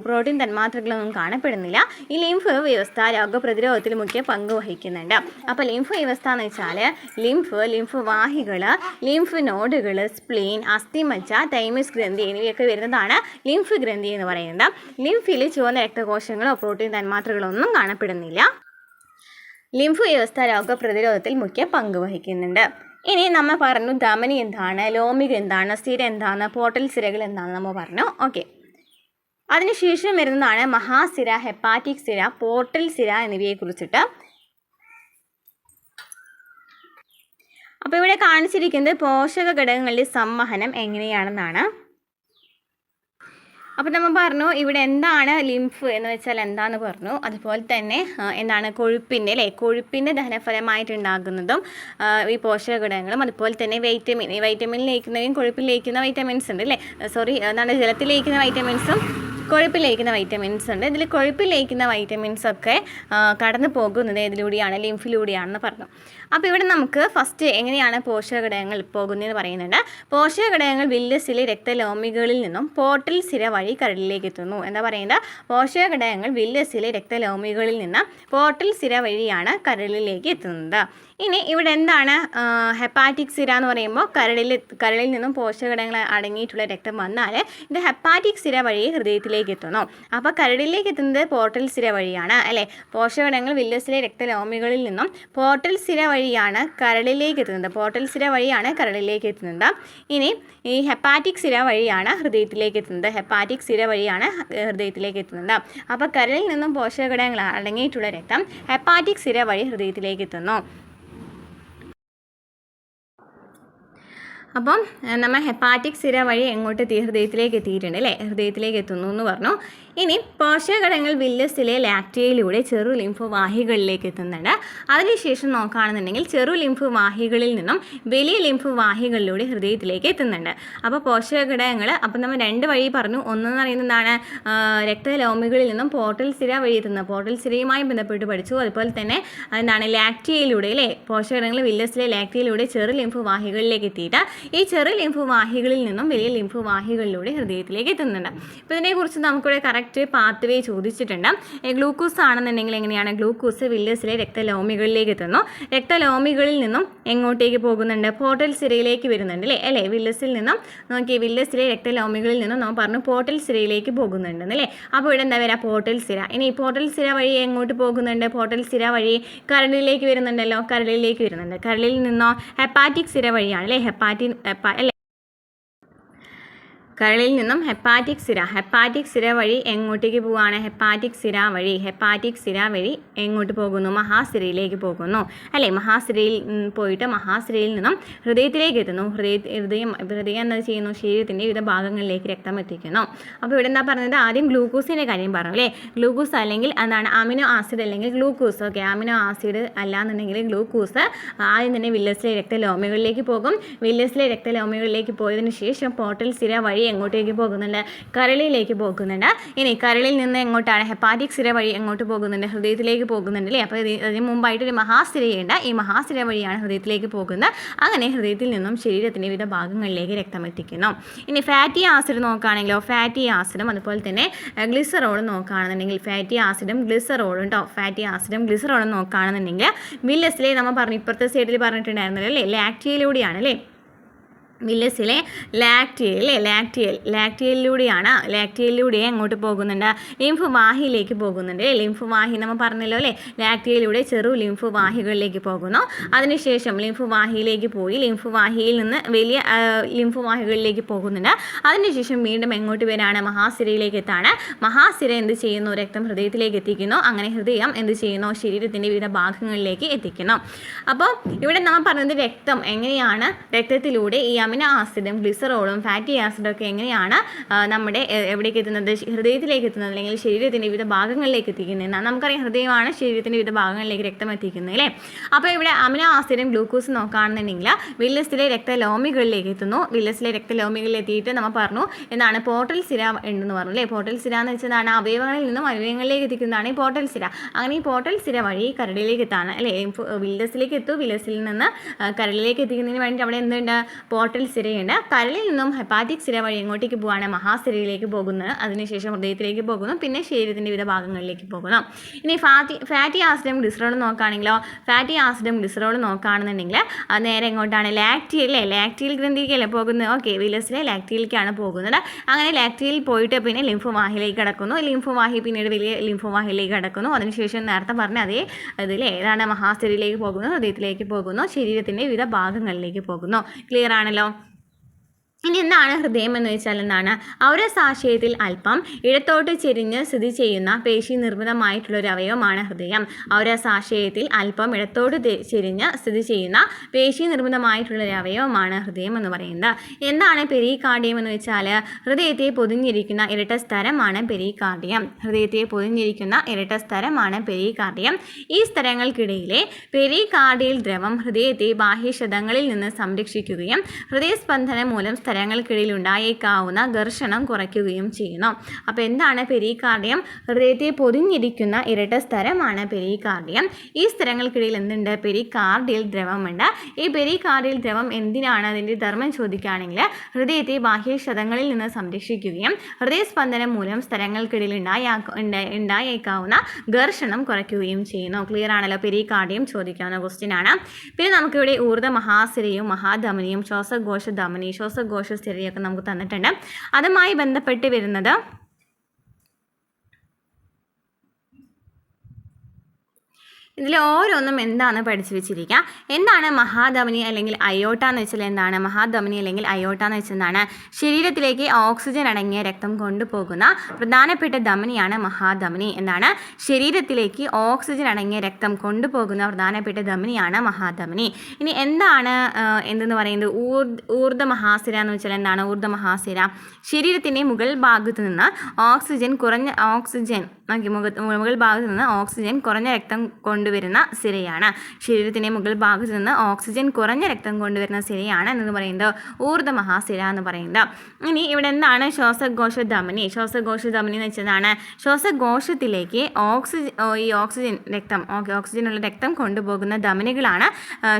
പ്രോട്ടീൻ തന്മാത്രകളൊന്നും കാണപ്പെടുന്നില്ല. ഈ ലിംഫ് വ്യവസ്ഥ രോഗപ്രതിരോധത്തിൽ മുഖ്യ പങ്ക് വഹിക്കുന്നുണ്ട്. അപ്പോൾ ലിംഫ് വ്യവസ്ഥ എന്ന് വെച്ചാൽ ലിംഫ് വാഹികൾ, ലിംഫ് നോഡുകൾ, സ്പ്ലീൻ, അസ്ഥിമജ്ജ, തൈമസ് ഗ്രന്ഥി എന്നിവയൊക്കെ വരുന്നതാണ് ലിംഫ് ഗ്രന്ഥി എന്ന് പറയുന്നത്. ലിംഫിൽ ചുവന്ന രക്തകോശങ്ങളോ പ്രോട്ടീൻ തന്മാത്രകളോ ഒന്നും കാണപ്പെടുന്നില്ല. ലിംഫ് വ്യവസ്ഥ രോഗപ്രതിരോധത്തിൽ മുഖ്യ പങ്ക് വഹിക്കുന്നുണ്ട്. ഇനി നമ്മൾ പറഞ്ഞു ധമനി എന്താണ്, ലോമിക എന്താണ്, സിര എന്താണ്, പോർട്ടൽ സിരകൾ എന്താണെന്ന് നമ്മൾ പറഞ്ഞു. ഓക്കെ, അതിനുശേഷം വരുന്നതാണ് മഹാസിര, ഹെപ്പാറ്റിക് സിര, പോർട്ടൽ സിര എന്നിവയെ കുറിച്ചിട്ട്. അപ്പോൾ ഇവിടെ കാണിച്ചിരിക്കുന്നത് പോഷക ഘടകങ്ങളുടെ സംവഹനം എങ്ങനെയാണെന്നാണ്. അപ്പോൾ നമ്മൾ പറഞ്ഞു ഇവിടെ എന്താണ് ലിംഫ് എന്ന് വെച്ചാൽ എന്താണെന്ന് പറഞ്ഞു. അതുപോലെ തന്നെ എന്താണ് കൊഴുപ്പിൻ്റെ ദഹനഫലമായിട്ടുണ്ടാകുന്നതും ഈ പോഷക ഘടകങ്ങളും, അതുപോലെ തന്നെ വൈറ്റമിൻ ലയിക്കുന്നവയും കൊഴുപ്പിൽ ലയിക്കുന്ന വൈറ്റമിൻസ് ഉണ്ട് അല്ലേ. എന്താണ് ജലത്തിൽ ലയിക്കുന്ന വൈറ്റമിൻസും കൊഴുപ്പിൽ ലയിക്കുന്ന വൈറ്റമിൻസ് ഉണ്ട്. ഇതിൽ കൊഴുപ്പിൽ ലയിക്കുന്ന വൈറ്റമിൻസൊക്കെ കടന്നു പോകുന്നത് ഇതിലൂടെയാണ്, ലിംഫിലൂടെയാണെന്ന് പറഞ്ഞു. അപ്പോൾ ഇവിടെ നമുക്ക് ഫസ്റ്റ് എങ്ങനെയാണ് പോഷകഘടകങ്ങൾ പോകുന്നതെന്ന് പറയുന്നുണ്ട്. പോഷകഘടകങ്ങൾ വില്ലസിലെ രക്തലോമികളിൽ നിന്നും പോർട്ടൽ സിര വഴി കരളിലേക്ക് എത്തുന്നു. എന്താ പറയുന്നത്? പോഷകഘടകങ്ങൾ വില്ലസിലെ രക്തലോമികളിൽ നിന്ന് പോർട്ടൽ സിര വഴിയാണ് കരളിലേക്ക് എത്തുന്നത്. ഇനി ഇവിടെ എന്താണ് ഹെപ്പാറ്റിക് സിര എന്ന് പറയുമ്പോൾ കരളിൽ നിന്നും പോഷകഘടകങ്ങൾ അടങ്ങിയിട്ടുള്ള രക്തം വന്നാൽ ഇത് ഹെപ്പാറ്റിക് സിര വഴി ഹൃദയത്തിലേക്ക് എത്തുന്നു. അപ്പോൾ കരളിലേക്ക് എത്തുന്നത് പോർട്ടൽ സിര വഴിയാണ് അല്ലേ. പോഷകഘടകങ്ങൾ വില്ലസിലെ രക്തലോമികളിൽ നിന്നും പോർട്ടൽ സിര വഴിയാണ് കരളിലേക്ക് എത്തുന്നത്. പോർട്ടൽ സിര വഴിയാണ് കരളിലേക്ക് എത്തുന്നത്. ഇനി ഈ ഹെപ്പാറ്റിക് സിര വഴിയാണ് ഹൃദയത്തിലേക്ക് എത്തുന്നത്. ഹെപ്പാറ്റിക് സിര വഴിയാണ് ഹൃദയത്തിലേക്ക് എത്തുന്നത്. അപ്പോൾ കരളിൽ നിന്നും പോഷകഘടകങ്ങൾ അടങ്ങിയിട്ടുള്ള രക്തം ഹെപ്പാറ്റിക് സിര വഴി ഹൃദയത്തിലേക്ക് എത്തുന്നു. അപ്പം നമ്മൾ ഹെപ്പാറ്റിക് സിര വഴി എങ്ങോട്ട് ഹൃദയത്തിലേക്ക് എത്തിയിട്ടുണ്ട് അല്ലേ, ഹൃദയത്തിലേക്ക് എത്തുന്നു എന്ന് പറഞ്ഞു. ഇനി പോഷകഘടകങ്ങൾ വില്ലസിലെ ലാക്റ്റയിലൂടെ ചെറു ലിംഫ് വാഹികളിലേക്ക് എത്തുന്നുണ്ട്. അതിനുശേഷം നോക്കുകയാണെന്നുണ്ടെങ്കിൽ ചെറു ലിംഫ് വാഹികളിൽ നിന്നും വലിയ ലിംഫ് വാഹികളിലൂടെ ഹൃദയത്തിലേക്ക് എത്തുന്നുണ്ട്. അപ്പോൾ പോഷകഘടകങ്ങൾ അപ്പോൾ നമ്മൾ രണ്ട് വഴി പറഞ്ഞു. ഒന്നെന്ന് പറയുന്നതാണ് രക്തലോമികളിൽ നിന്നും പോർട്ടൽ സിര വഴി എത്തുന്നത്. പോർട്ടൽ സിരയുമായി ബന്ധപ്പെട്ട് പഠിച്ചു. അതുപോലെ തന്നെ എന്താണ് ലാക്റ്റയിലൂടെ അല്ലേ, പോഷകഘടകങ്ങൾ വില്ലസിലെ ലാക്റ്റയിലൂടെ ചെറു ലിംഫ് വാഹികളിലേക്ക് എത്തിയിട്ട് ഈ ചെറു ലിംഫ് വാഹികളിൽ നിന്നും വലിയ ലിംഫ് വാഹികളിലൂടെ ഹൃദയത്തിലേക്ക് എത്തുന്നുണ്ട്. അപ്പോൾ ഇതിനെക്കുറിച്ച് നമുക്കിവിടെ കറക്റ്റ് പാത്ത് വേ ചോദിച്ചിട്ടുണ്ട്. ഗ്ലൂക്കോസ് ആണെന്നുണ്ടെങ്കിൽ എങ്ങനെയാണ്? ഗ്ലൂക്കോസ് വില്ലസിലെ രക്തലോമികളിലേക്ക് എത്തുന്നു. രക്തലോമികളിൽ നിന്നും എങ്ങോട്ടേക്ക് പോകുന്നുണ്ട്? പോർട്ടൽ സിരയിലേക്ക് വരുന്നുണ്ട് അല്ലേ. വില്ലസിൽ നിന്നും നോക്കി, വില്ലസിലെ രക്തലോമികളിൽ നിന്നും നമ്മൾ പറഞ്ഞു പോർട്ടൽ സിരയിലേക്ക് പോകുന്നുണ്ടെന്നല്ലേ. അപ്പോൾ ഇവിടെ എന്താ വരിക? പോർട്ടൽ സിര. ഇനി പോർട്ടൽ സിര വഴി എങ്ങോട്ട് പോകുന്നുണ്ട്? പോർട്ടൽ സിര വഴി കരളിലേക്ക് വരുന്നുണ്ടല്ലോ. കരളിലേക്ക് വരുന്നുണ്ട്. കരളിൽ നിന്നോ ഹെപ്പാറ്റിക് സിര വഴിയാണ് അല്ലേ. കരളിൽ നിന്നും ഹെപ്പാറ്റിക് സിര വഴി എങ്ങോട്ടേക്ക് പോവുകയാണ്? ഹെപ്പാറ്റിക് സിര വഴി എങ്ങോട്ട് പോകുന്നു? മഹാസിരയിലേക്ക് പോകുന്നു അല്ലേ. മഹാസിരയിൽ പോയിട്ട് മഹാസിരയിൽ നിന്നും ഹൃദയത്തിലേക്ക് എത്തുന്നു. ഹൃദയം എന്താ ചെയ്യുന്നു? ശരീരത്തിൻ്റെ വിവിധ ഭാഗങ്ങളിലേക്ക് രക്തം എത്തിക്കുന്നു. അപ്പോൾ ഇവിടെ എന്താ പറഞ്ഞത്? ആദ്യം ഗ്ലൂക്കോസിൻ്റെ കാര്യം പറഞ്ഞു അല്ലേ. ഗ്ലൂക്കോസ് അല്ലെങ്കിൽ എന്താണ് അമിനോ ആസിഡ് അല്ലെങ്കിൽ ഗ്ലൂക്കോസ്. ഓക്കെ, അമിനോ ആസിഡ് അല്ലാന്നുണ്ടെങ്കിൽ ഗ്ലൂക്കോസ് ആദ്യം തന്നെ വില്ലസിലെ രക്തലോമികളിലേക്ക് പോകും. വില്ലസിലെ രക്തലോമികളിലേക്ക് പോയതിനു ശേഷം പോർട്ടൽ സിര വഴി എങ്ങോട്ടേക്ക് പോകുന്നുണ്ട്? കരളിലേക്ക് പോകുന്നുണ്ട്. ഇനി കരളിൽ നിന്ന് എങ്ങോട്ടാണ്? ഹെപ്പാറ്റിക് സിര വഴി എങ്ങോട്ട് പോകുന്നുണ്ട്? ഹൃദയത്തിലേക്ക് പോകുന്നുണ്ട് അല്ലേ. അപ്പോൾ അതിന് മുമ്പായിട്ടൊരു മഹാസിരയുണ്ട്. ഈ മഹാസിര വഴിയാണ് ഹൃദയത്തിലേക്ക് പോകുന്നത്. അങ്ങനെ ഹൃദയത്തിൽ നിന്നും ശരീരത്തിൻ്റെ വിവിധ ഭാഗങ്ങളിലേക്ക് രക്തം എത്തിക്കുന്നു. ഇനി ഫാറ്റി ആസിഡ് നോക്കുകയാണെങ്കിലോ, ഫാറ്റി ആസിഡും അതുപോലെ തന്നെ ഗ്ലിസറോളും നോക്കുകയാണെന്നുണ്ടെങ്കിൽ, ഫാറ്റി ആസിഡും ഗ്ലിസറോളും നോക്കുകയാണെന്നുണ്ടെങ്കിൽ വില്ലസിലെ നമ്മൾ പറഞ്ഞു ഇപ്പുറത്തെ സൈഡിൽ പറഞ്ഞിട്ടുണ്ടായിരുന്നല്ലോ അല്ലേ, ലാക്റ്റയിലൂടെയാണ് അല്ലേ. വില്ലസിലെ ലാക്റ്റിയൽ ലാക്റ്റിയലിലൂടെ അങ്ങോട്ട് പോകുന്നുണ്ട്, ലിംഫ് വാഹിയിലേക്ക് പോകുന്നുണ്ട്. ലിംഫ് വാഹി നമ്മൾ പറഞ്ഞല്ലോ അല്ലേ, ലാക്റ്റിയയിലൂടെ ചെറു ലിംഫ് വാഹികളിലേക്ക് പോകുന്നു. അതിനുശേഷം ലിംഫ് വാഹിയിലേക്ക് പോയി ലിംഫ് വാഹിയിൽ നിന്ന് വലിയ ലിംഫ് വാഹികളിലേക്ക് പോകുന്നുണ്ട്. അതിനുശേഷം വീണ്ടും എങ്ങോട്ട് വരാണ്, മഹാസിരയിലേക്ക് എത്താണ്. മഹാസിര എന്ത് ചെയ്യുന്നു, രക്തം ഹൃദയത്തിലേക്ക് എത്തിക്കുന്നു. അങ്ങനെ ഹൃദയം എന്ത് ചെയ്യുന്നു, ശരീരത്തിൻ്റെ വിവിധ ഭാഗങ്ങളിലേക്ക് എത്തിക്കുന്നു. അപ്പോൾ ഇവിടെ നമ്മൾ പറഞ്ഞത് രക്തം എങ്ങനെയാണ്, രക്തത്തിലൂടെ ഈ അമിനോ ആസിഡും ഗ്ലിസറോളും ഫാറ്റി ആസിഡും ഒക്കെ എങ്ങനെയാണ് നമ്മുടെ എവിടേക്ക് എത്തുന്നത്, ഹൃദയത്തിലേക്ക് എത്തുന്നത്, അല്ലെങ്കിൽ ശരീരത്തിൻ്റെ വിവിധ ഭാഗങ്ങളിലേക്ക് എത്തിക്കുന്നത് എന്നാണ്. നമുക്കറിയാം ഹൃദയമാണ് ശരീരത്തിൻ്റെ വിവിധ ഭാഗങ്ങളിലേക്ക് രക്തം എത്തിക്കുന്നത് അല്ലേ. അപ്പോൾ ഇവിടെ അമിനോ ആസിഡും ഗ്ലൂക്കോസും നോക്കുകയാണെന്നുണ്ടെങ്കിൽ വില്ലസിലെ രക്തലോമികളിലേക്ക് എത്തുന്നു. വില്ലസിലെ രക്തലോമികളിൽ എത്തിയിട്ട് നമ്മൾ പറഞ്ഞു എന്താണ്, പോർട്ടൽ സിര ഉണ്ടെന്ന് പറഞ്ഞു അല്ലേ. പോർട്ടൽ സിര എന്ന് വെച്ചതാണ് അവയവങ്ങളിൽ നിന്നും അവയവങ്ങളിലേക്ക് എത്തിക്കുന്നതാണ് ഈ പോർട്ടൽ സിര. അങ്ങനെ ഈ പോർട്ടൽ സിര വഴി കരളിലേക്ക് എത്താണ് അല്ലേ. വില്ലസിലേക്ക് എത്തും, വില്ലസിൽ നിന്ന് കരളിലേക്ക് എത്തിക്കുന്നതിന് വേണ്ടി അവിടെ എന്തുണ്ട്, പോർട്ടൽ സിരയുണ്ട്. കരളിൽ നിന്നും ഹെപ്പാറ്റിക് സിര വഴി എങ്ങോട്ടേക്ക് പോവാണ്, മഹാസിരയിലേക്ക് പോകുന്നത്. അതിനുശേഷം ഹൃദയത്തിലേക്ക് പോകുന്നു, പിന്നെ ശരീരത്തിൻ്റെ വിവിധ ഭാഗങ്ങളിലേക്ക് പോകുന്നു. ഇനി ഫാറ്റി ആസിഡും ഗ്ലിസറോളും നോക്കുകയാണെങ്കിലോ, ഫാറ്റി ആസിഡും ഗ്ലിസറോളും നോക്കുകയാണെന്നുണ്ടെങ്കിൽ അത് നേരെ എങ്ങോട്ടാണ്, ലാക്റ്റിയൽ ഗ്രന്ഥിക്കല്ലേ പോകുന്നത്. ഓക്കെ, വില്ലസിലെ ലാക്റ്റിയിലേക്കാണ് പോകുന്നത്. അങ്ങനെ ലാക്റ്റിയിൽ പോയിട്ട് പിന്നെ ലിംഫ് വാഹിയിലേക്ക് കടക്കുന്നു. ലിംഫ് വാഹി പിന്നീട് വലിയ ലിംഫ് വാഹിയിലേക്ക് കടക്കുന്നു. അതിനുശേഷം നേരത്തെ പറഞ്ഞ അതേ ഇതിൽ ഏതാണ്, മഹാസിരയിലേക്ക് പോകുന്നു, ഹൃദയത്തിലേക്ക് പോകുന്നു, ശരീരത്തിൻ്റെ വിവിധ ഭാഗങ്ങളിലേക്ക് പോകുന്നു. ക്ലിയർ ആണല്ലോ. ഇനി എന്താണ് ഹൃദയം എന്ന് വെച്ചാൽ എന്താണ്, ഔരസാശയത്തിൽ അല്പം ഇടത്തോട്ട് ചെരിഞ്ഞ് സ്ഥിതി ചെയ്യുന്ന പേശി നിർമ്മിതമായിട്ടുള്ളൊരു അവയവമാണ് ഹൃദയം. ഔരസാശയത്തിൽ അല്പം ഇടത്തോട്ട് ചെരിഞ്ഞ് സ്ഥിതി ചെയ്യുന്ന പേശി നിർമ്മിതമായിട്ടുള്ളൊരു അവയവമാണ് ഹൃദയം എന്ന് പറയുന്നത്. എന്താണ് പെരികാർഡിയം എന്ന് വെച്ചാൽ, ഹൃദയത്തെ പൊതിഞ്ഞിരിക്കുന്ന ഇരട്ട സ്ഥലമാണ് പെരികാർഡിയം. ഹൃദയത്തെ പൊതിഞ്ഞിരിക്കുന്ന ഇരട്ട സ്ഥലമാണ് പെരികാർഡിയം. ഈ സ്ഥലങ്ങൾക്കിടയിലെ പെരികാർഡിയൽ ദ്രവം ഹൃദയത്തെ ബാഹ്യശതങ്ങളിൽ നിന്ന് സംരക്ഷിക്കുകയും ഹൃദയസ്പന്ദനം മൂലം സ്ഥലങ്ങൾക്കിടയിൽ ഉണ്ടായേക്കാവുന്ന ഘർഷണം കുറയ്ക്കുകയും ചെയ്യുന്നു. അപ്പോൾ എന്താണ് പെരികാർഡിയം, ഹൃദയത്തെ പൊതിഞ്ഞിരിക്കുന്ന ഇരട്ട സ്ഥലമാണ് പെരികാർഡിയം. ഈ സ്ഥലങ്ങൾക്കിടയിൽ എന്തുണ്ട്, പെരികാർഡിയൽ ദ്രവമുണ്ട്. ഈ പെരികാർഡിയൽ ദ്രവം എന്തിനാണ്, അതിൻ്റെ ധർമ്മം ചോദിക്കുകയാണെങ്കിൽ ഹൃദയത്തെ ബാഹ്യശതങ്ങളിൽ നിന്ന് സംരക്ഷിക്കുകയും ഹൃദയസ്പന്ദനം മൂലം സ്ഥലങ്ങൾക്കിടയിൽ ഉണ്ടായേക്കാവുന്ന ഘർഷണം കുറയ്ക്കുകയും ചെയ്യുന്നു. ക്ലിയർ ആണല്ലോ, പെരികാർഡിയം ചോദിക്കാവുന്ന ക്വസ്റ്റ്യൻ ആണ്. പിന്നെ നമുക്കിവിടെ ഊർജ്ജ മഹാസിരയും മഹാധമനിയും ശ്വാസകോശ ധമനി സ്ഥിരയൊക്കെ നമുക്ക് തന്നിട്ടുണ്ട്. അതുമായി ബന്ധപ്പെട്ട് വരുന്നത് ഇതിൽ ഓരോന്നും എന്താണ് പഠിച്ചു വെച്ചിരിക്കുക. എന്താണ് മഹാധമനി അല്ലെങ്കിൽ അയോട്ട എന്ന് വെച്ചാൽ എന്താണ്, മഹാധമനി അല്ലെങ്കിൽ അയോട്ട എന്ന് വെച്ചാൽ എന്താണ്, ശരീരത്തിലേക്ക് ഓക്സിജൻ അടങ്ങിയ രക്തം കൊണ്ടുപോകുന്ന പ്രധാനപ്പെട്ട ധമനിയാണ് മഹാധമനി. എന്താണ്, ശരീരത്തിലേക്ക് ഓക്സിജൻ അടങ്ങിയ രക്തം കൊണ്ടുപോകുന്ന പ്രധാനപ്പെട്ട ധമനിയാണ് മഹാധമനി. ഇനി എന്താണ് എന്തെന്ന് പറയുന്നത്, ഊർധ്വ മഹാസിര എന്ന് വെച്ചാൽ എന്താണ്, ഊർധ്വ മഹാസിര ശരീരത്തിൻ്റെ മുകൾ ഭാഗത്ത് നിന്ന് മുകൾ ഭാഗത്ത് നിന്ന് ഓക്സിജൻ കുറഞ്ഞ രക്തം കൊണ്ടുവരുന്ന സിരയാണ്. ശരീരത്തിൻ്റെ മുകൾ ഭാഗത്ത് നിന്ന് ഓക്സിജൻ കുറഞ്ഞ രക്തം കൊണ്ടുവരുന്ന സിരയാണ് എന്ന് പറയുന്നത് ഊർധ്വ മഹാസിര എന്ന് പറയുന്നത്. ഇനി ഇവിടെ എന്താണ് ശ്വാസകോശ ധമനി. ശ്വാസകോശ ധമനി എന്ന് വെച്ചതാണ് ശ്വാസകോശത്തിലേക്ക് ഓക്സിജൻ രക്തം ഓക്സിജനുള്ള രക്തം കൊണ്ടുപോകുന്ന ധമനികളാണ്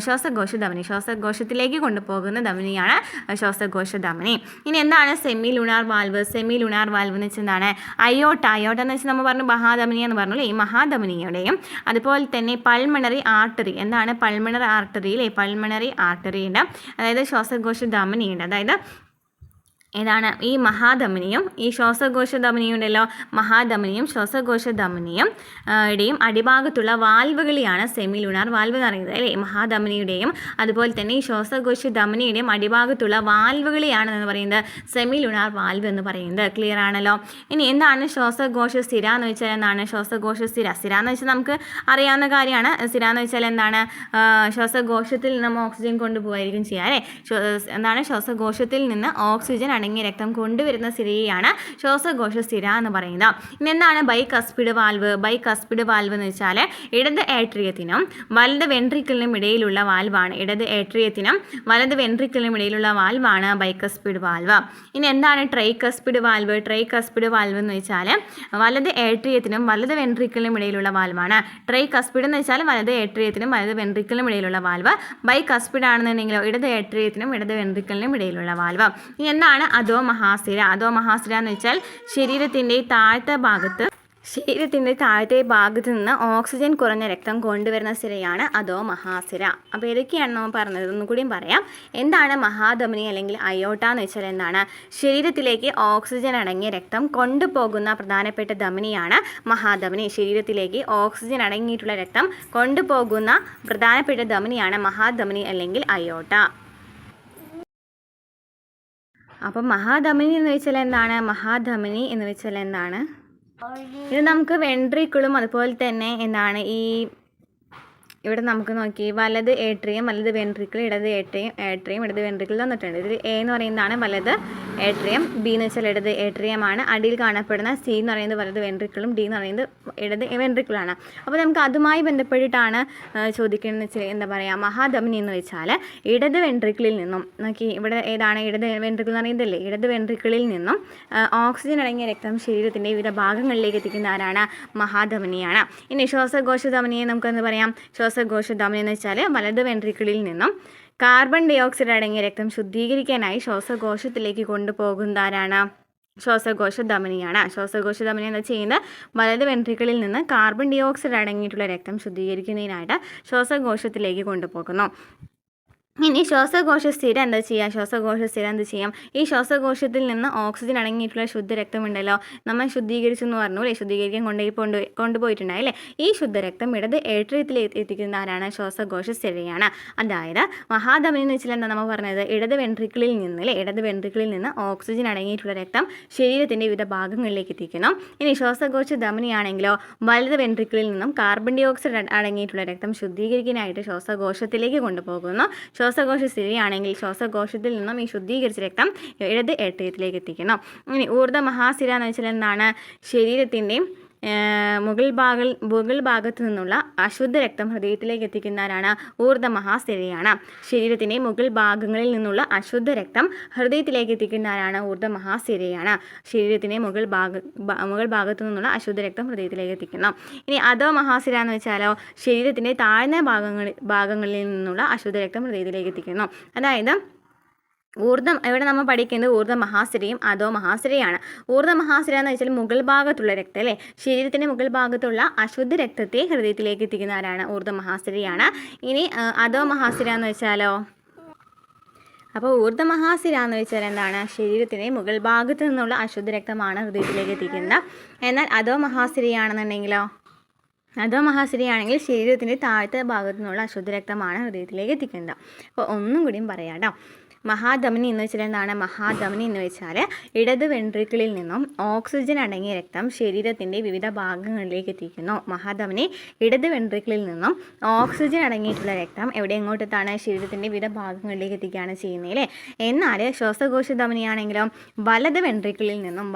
ശ്വാസകോശ ധമനി. ശ്വാസകോശത്തിലേക്ക് കൊണ്ടുപോകുന്ന ധമനിയാണ് ശ്വാസകോശ ധമനി. ഇനി എന്താണ് semi lunar valve. Semi lunar valve എന്ന് വെച്ചാൽ എന്താണ്, അയോട്ട എന്ന് വെച്ചാൽ നമ്മൾ പറഞ്ഞു മഹാധമനി എന്ന് പറഞ്ഞല്ലേ. ഈ മഹാധമനിയുടെയും അതുപോലെ തന്നെ പൾമണറി ആർട്ടറി. എന്താണ് പൾമണറി ആർട്ടറി അല്ലേ, പൾമണറി ആർട്ടറി ഉണ്ട്, അതായത് ശ്വാസകോശ ധമനിയുണ്ട്. അതായത് ഏതാണ് ഈ മഹാധമനിയും ഈ ശ്വാസകോശ ധമനിയും ഉണ്ടല്ലോ, മഹാധമനിയും ശ്വാസകോശ ധമനിയും യുടെയും അടിഭാഗത്തുള്ള വാൽവുകളെയാണ് സെമി ലുണാർ വാൽവ് എന്ന് പറയുന്നത് അല്ലേ. മഹാധമനിയുടെയും അതുപോലെ തന്നെ ഈ ശ്വാസകോശ ധമനിയുടെയും അടിഭാഗത്തുള്ള വാൽവുകളെയാണ് എന്ന് പറയുന്നത് സെമി ലുണാർ വാൽവ് എന്ന് പറയുന്നത്. ക്ലിയർ ആണല്ലോ. ഇനി എന്താണ് ശ്വാസകോശ സ്ഥിര എന്ന് വെച്ചാൽ എന്താണ്, ശ്വാസകോശ സ്ഥിര എന്ന് വെച്ചാൽ നമുക്ക് അറിയാവുന്ന കാര്യമാണ്. സ്ഥിര എന്ന് വെച്ചാൽ എന്താണ്, ശ്വാസകോശത്തിൽ നിന്ന് ഓക്സിജൻ കൊണ്ടുപോകായിരിക്കും ചെയ്യുക അല്ലേ. എന്താണ് ശ്വാസകോശത്തിൽ നിന്ന് ഓക്സിജൻ അടങ്ങിയ രക്തം കൊണ്ടുവരുന്ന സ്ഥിരയാണ് ശ്വാസകോശ സ്ഥിര എന്ന് പറയുന്നത്. ഇനി എന്താണ് ബൈകസ്പിഡ് വാൽവ്. ബൈകസ്പിഡ് വാൽവ് എന്ന് വെച്ചാൽ ഇടത് ഏട്രിയത്തിനും വലത് വെൻട്രിക്കിളിനും ഇടയിലുള്ള വാൽവാണ്. ഇടത് ഏട്രിയത്തിനും വലത് വെൻട്രിക്കിളിനും ഇടയിലുള്ള വാൽവാണ് ബൈകസ്പിഡ് വാൽവ്. ഇനി എന്താണ് ട്രൈകസ്പിഡ് വാൽവ്. ട്രൈകസ്പിഡ് വാൽവ് എന്ന് വെച്ചാൽ വലത് ഏട്രിയത്തിനും വലത് വെൻട്രിക്കിളിനും ഇടയിലുള്ള വാൽവാണ്. ട്രൈകസ്പിഡ് എന്ന് വെച്ചാൽ വലത് ഏട്രിയത്തിനും വലത് വെൻട്രിക്കിളിനും ഇടയിലുള്ള വാൽവ്. ബൈകസ്പിഡ് ആണെന്നുണ്ടെങ്കിലോ ഇടത് ഏട്രിയത്തിനും ഇടത് വെൻട്രിക്കിളിനും ഇടയിലുള്ള വാൽവ്. ഇനി എന്താണ് അധോ മഹാസിര. അധോ മഹാസിര എന്ന് വെച്ചാൽ ശരീരത്തിൻ്റെ താഴത്തെ ഭാഗത്ത് ശരീരത്തിൻ്റെ താഴത്തെ ഭാഗത്ത് നിന്ന് ഓക്സിജൻ കുറഞ്ഞ രക്തം കൊണ്ടുവരുന്ന സിരയാണ് അധോ മഹാസിര. അപ്പോൾ ഏതൊക്കെയാണ് നമ്മൾ പറഞ്ഞത് ഒന്നും കൂടിയും പറയാം. എന്താണ് മഹാധമനി അല്ലെങ്കിൽ അയോട്ട എന്ന് വെച്ചാൽ എന്താണ്? ശരീരത്തിലേക്ക് ഓക്സിജൻ അടങ്ങിയ രക്തം കൊണ്ടുപോകുന്ന പ്രധാനപ്പെട്ട ധമനിയാണ് മഹാധമനി. ശരീരത്തിലേക്ക് ഓക്സിജൻ അടങ്ങിയിട്ടുള്ള രക്തം കൊണ്ടുപോകുന്ന പ്രധാനപ്പെട്ട ധമനിയാണ് മഹാധമനി അല്ലെങ്കിൽ അയോട്ട. അപ്പം മഹാധമനി എന്ന് വെച്ചാൽ എന്താണ്? മഹാധമനി എന്ന് വെച്ചാൽ എന്താണ്? ഇത് നമുക്ക് വെൻട്രിക്കിളും അതുപോലെ തന്നെ എന്താണ് ഇവിടെ നമുക്ക് നോക്കി വലത് ഏട്രിയം, വലത് വെൻട്രിക്കിൾ, ഇടത് ഏട്രിയം ഇടത് വെൻട്രിക്കിൾ തന്നിട്ടുണ്ട്. ഇതിൽ എ എന്ന് പറയുന്നതാണ് വലത് ഏട്രിയം, ബി എന്ന് വെച്ചാൽ ഇടത് ഏട്രിയമാണ്, അടിയിൽ കാണപ്പെടുന്ന സി എന്ന് പറയുന്നത് വലത് വെൻട്രിക്കിളും ഡി എന്ന് പറയുന്നത് ഇടത് വെൻട്രിക്കിളാണ്. അപ്പോൾ നമുക്ക് അതുമായി ബന്ധപ്പെട്ടിട്ടാണ് ചോദിക്കുന്നത് വെച്ചാൽ എന്താ പറയുക, മഹാധമനി എന്ന് വെച്ചാൽ ഇടത് വെൻട്രിക്കിളിൽ നിന്നും നോക്കി ഇവിടെ ഏതാണ് ഇടത് വെൻട്രിക്കിൾ എന്ന് പറയുന്നതല്ലേ, ഇടത് വെൻട്രിക്കിളിൽ നിന്നും ഓക്സിജൻ അടങ്ങിയ രക്തം ശരീരത്തിൻ്റെ വിവിധ ഭാഗങ്ങളിലേക്ക് എത്തിക്കുന്ന ആരാണ്? മഹാധമനിയാണ്. ഇനി ശ്വാസകോശധമനിയെ നമുക്കെന്ന് പറയാം. ശ്വാസകോശധമനി എന്ന് വെച്ചാൽ വലത് വെൻട്രിക്കിളിൽ നിന്നും കാർബൺ ഡൈ ഓക്സൈഡ് അടങ്ങിയ രക്തം ശുദ്ധീകരിക്കാനായി ശ്വാസകോശത്തിലേക്ക് കൊണ്ടുപോകുന്നതാരാണ്? ശ്വാസകോശധമനിയാണ്. ശ്വാസകോശധമനി എന്ന് ചെയ്യുന്നത് വലത് വെൻട്രിക്കിളിൽ നിന്ന് കാർബൺ ഡൈ ഓക്സൈഡ് അടങ്ങിയിട്ടുള്ള രക്തം ശുദ്ധീകരിക്കുന്നതിനായിട്ട് ശ്വാസകോശത്തിലേക്ക് കൊണ്ടുപോകുന്നു. ഇനി ശ്വാസകോശ സ്ഥിര എന്താ ചെയ്യാം? ശ്വാസകോശ സ്ഥിര എന്ത് ചെയ്യാം? ഈ ശ്വാസകോശത്തിൽ നിന്ന് ഓക്സിജൻ അടങ്ങിയിട്ടുള്ള ശുദ്ധരക്തമുണ്ടല്ലോ, നമ്മൾ ശുദ്ധീകരിച്ചു എന്ന് പറഞ്ഞു അല്ലേ, ശുദ്ധീകരിക്കാൻ കൊണ്ടുപോയിട്ടുണ്ടായില്ലേ, ഈ ശുദ്ധരക്തം ഇടത് ഏട്രിയത്തിൽ എത്തിക്കുന്ന ആരാണ്? ശ്വാസകോശ സ്ഥിരയാണ്. അതായത് മഹാധമനി എന്ന് വെച്ചാൽ എന്താ നമ്മൾ പറഞ്ഞത്? ഇടത് വെൻട്രിക്കിളിൽ നിന്ന് അല്ലേ, ഇടത് വെൻട്രിക്കിളിൽ നിന്ന് ഓക്സിജൻ അടങ്ങിയിട്ടുള്ള രക്തം ശരീരത്തിൻ്റെ വിവിധ ഭാഗങ്ങളിലേക്ക് എത്തിക്കുന്നു. ഇനി ശ്വാസകോശ ധമനിയാണെങ്കിലോ വലത് വെൻട്രിക്കിളിൽ നിന്നും കാർബൺ ഡൈ ഓക്സൈഡ് അടങ്ങിയിട്ടുള്ള രക്തം ശുദ്ധീകരിക്കാനായിട്ട് ശ്വാസകോശത്തിലേക്ക് കൊണ്ടുപോകുന്നു. ശ്വാസകോശ സ്ഥിരയാണെങ്കിൽ ശ്വാസകോശത്തിൽ നിന്നും ഈ ശുദ്ധീകരിച്ച രക്തം ഇടത് ഏട്രിയത്തിലേക്ക് എത്തിക്കണം. ഇനി ഊർധ്വ മഹാസിര എന്ന് വെച്ചാൽ എന്താണ്? ശരീരത്തിൻ്റെ മുകൾ ഭാഗത്തു നിന്നുള്ള അശുദ്ധ രക്തം ഹൃദയത്തിലേക്ക് എത്തിക്കുന്നവരാണ് ഊർധ്വ മഹാസിരയാണ്. ശരീരത്തിൻ്റെ മുകൾ ഭാഗങ്ങളിൽ നിന്നുള്ള അശുദ്ധ രക്തം ഹൃദയത്തിലേക്ക് എത്തിക്കുന്നവരാണ് ഊർധ്വ മഹാസിരയാണ്. ശരീരത്തിൻ്റെ മുകൾ ഭാഗത്തു നിന്നുള്ള അശുദ്ധ രക്തം ഹൃദയത്തിലേക്ക് എത്തിക്കുന്നു. ഇനി അധോ മഹാസിര എന്ന് വെച്ചാലോ ശരീരത്തിൻ്റെ താഴ്ന്ന ഭാഗങ്ങളിൽ നിന്നുള്ള അശുദ്ധ രക്തം ഹൃദയത്തിലേക്ക് എത്തിക്കുന്നു. അതായത് ഇവിടെ നമ്മൾ പഠിക്കുന്നത് ഊർധ്വ മഹാസിരയും അധോ മഹാസിരയാണ്. ഊർധ്വ മഹാസിര എന്ന് വെച്ചാൽ മുകൾ ഭാഗത്തുള്ള രക്തം അല്ലേ, ശരീരത്തിൻ്റെ മുകൾ ഭാഗത്തുള്ള അശുദ്ധ രക്തത്തെ ഹൃദയത്തിലേക്ക് എത്തിക്കുന്ന ആരാണ്? ഊർധ്വ മഹാസിരയാണ്. ഇനി അധോ മഹാസിര എന്ന് വെച്ചാലോ, അപ്പോൾ ഊർധ്വ മഹാസിര എന്ന് വെച്ചാൽ എന്താണ്? ശരീരത്തിൻ്റെ മുകൾ ഭാഗത്തു നിന്നുള്ള അശുദ്ധ രക്തമാണ് ഹൃദയത്തിലേക്ക് എത്തിക്കുന്നത്. എന്നാൽ അധോ മഹാസിരയാണെന്നുണ്ടെങ്കിലോ, അധോ മഹാസിരയാണെങ്കിൽ ശരീരത്തിൻ്റെ താഴത്തെ ഭാഗത്തു നിന്നുള്ള അശുദ്ധ രക്തമാണ് ഹൃദയത്തിലേക്ക് എത്തിക്കുന്നത്. അപ്പോൾ ഒന്നും കൂടിയും പറയാം കേട്ടോ. മഹാധമനി എന്ന് വെച്ചാൽ എന്താണ്? മഹാധമനി എന്ന് വെച്ചാൽ ഇടത് വെൻട്രിക്കിളിൽ നിന്നും ഓക്സിജൻ അടങ്ങിയ രക്തം ശരീരത്തിൻ്റെ വിവിധ ഭാഗങ്ങളിലേക്ക് എത്തിക്കുന്നു. മഹാധമനി ഇടത് വെൻട്രിക്കിളിൽ നിന്നും ഓക്സിജൻ അടങ്ങിയിട്ടുള്ള രക്തം എങ്ങോട്ടെത്താണ്? ശരീരത്തിൻ്റെ വിവിധ ഭാഗങ്ങളിലേക്ക് എത്തിക്കുകയാണ് ചെയ്യുന്നത് അല്ലേ. എന്നാൽ ശ്വാസകോശ ധമനിയാണെങ്കിലും വലത് വെൻട്രിക്കിളിൽ നിന്നും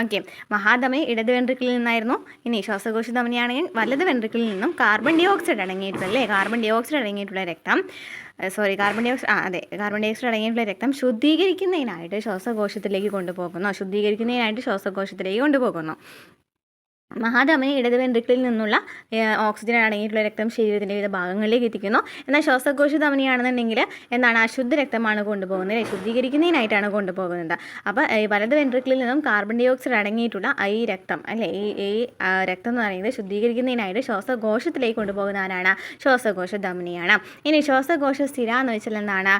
ഓക്കെ, മഹാധമനി ഇടത് വെൻട്രിക്കിളിൽ നിന്നായിരുന്നു. ഇനി ശ്വാസകോശ ധമനിയാണെങ്കിൽ വലത് വെൻട്രിക്കിളിൽ നിന്നും കാർബൺ ഡൈ ഓക്സൈഡ് അടങ്ങിയിട്ടുള്ള രക്തം കാർബൺ ഡൈ ഓക്സൈഡ് അടങ്ങിയിട്ടുള്ള രക്തം ശുദ്ധീകരിക്കുന്നതിനായിട്ട് ശ്വാസകോശത്തിലേക്ക് കൊണ്ടുപോകുന്നു. മഹാധമനി ഇടത് വെൻട്രിക്കിളിൽ നിന്നുള്ള ഓക്സിജൻ അടങ്ങിയിട്ടുള്ള രക്തം ശരീരത്തിൻ്റെ വിവിധ ഭാഗങ്ങളിലേക്ക് എത്തിക്കുന്നു. എന്നാൽ ശ്വാസകോശ ധമനിയാണെന്നുണ്ടെങ്കിൽ എന്താണ്? അശുദ്ധ രക്തമാണ് കൊണ്ടുപോകുന്നത്, ശുദ്ധീകരിക്കുന്നതിനായിട്ടാണ് കൊണ്ടുപോകുന്നത്. അപ്പോൾ വലത് വെൻട്രിക്കിളിൽ നിന്നും കാർബൺ ഡൈ ഓക്സൈഡ് അടങ്ങിയിട്ടുള്ള ഈ രക്തം അല്ലേ, ഈ രക്തം എന്ന് പറയുന്നത് ശുദ്ധീകരിക്കുന്നതിനായിട്ട് ശ്വാസകോശത്തിലേക്ക് കൊണ്ടുപോകുന്ന ആരാണ്? ശ്വാസകോശ ധമനിയാണ്. ഇനി ശ്വാസകോശ സ്ഥിര എന്ന് വെച്ചാൽ എന്താണ്?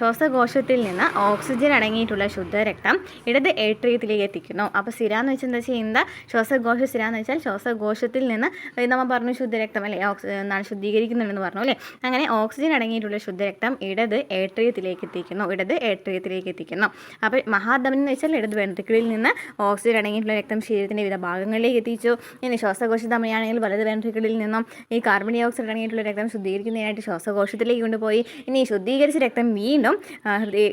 ശ്വാസകോശത്തിൽ നിന്ന് ഓക്സിജൻ അടങ്ങിയിട്ടുള്ള ശുദ്ധ രക്തം ഇടത് ഏട്രിയത്തിലേക്ക് എത്തിക്കുന്നു. അപ്പോൾ സ്ഥിര എന്ന് വെച്ചാൽ എന്താ ചെയ്യുന്നത്? ശ്വാസകോശ സ്ഥിര എന്ന് വെച്ചാൽ ശ്വാസകോശത്തിൽ നിന്ന് നമ്മൾ പറഞ്ഞു ശുദ്ധരക്തം അല്ലേ, ശുദ്ധീകരിക്കുന്നുണ്ടെന്ന് പറഞ്ഞു അല്ലേ. അങ്ങനെ ഓക്സിജൻ അടങ്ങിയിട്ടുള്ള ശുദ്ധരക്തം ഇടത് ഏട്രിയത്തിലേക്ക് എത്തിക്കുന്നു. അപ്പോൾ മഹാധമനി എന്ന് വെച്ചാൽ ഇടത് വെൻട്രിക്കിളിൽ നിന്ന് ഓക്സിജൻ അടങ്ങിയിട്ടുള്ള രക്തം ശരീരത്തിൻ്റെ വിവിധ ഭാഗങ്ങളിലേക്ക് എത്തിച്ചു. ഇനി ശ്വാസകോശ ധമനിയാണെങ്കിൽ വലത് വെൻട്രിക്കിളിൽ നിന്നും ഈ കാർബൺ ഡൈ ഓക്സൈഡ് അടങ്ങിയിട്ടുള്ള രക്തം ശുദ്ധീകരിക്കുന്നതിനായിട്ട് ശ്വാസകോശത്തിലേക്ക് കൊണ്ടുപോയി. ഇനി ശുദ്ധീകരിച്ച രക്തം വീണ്ടും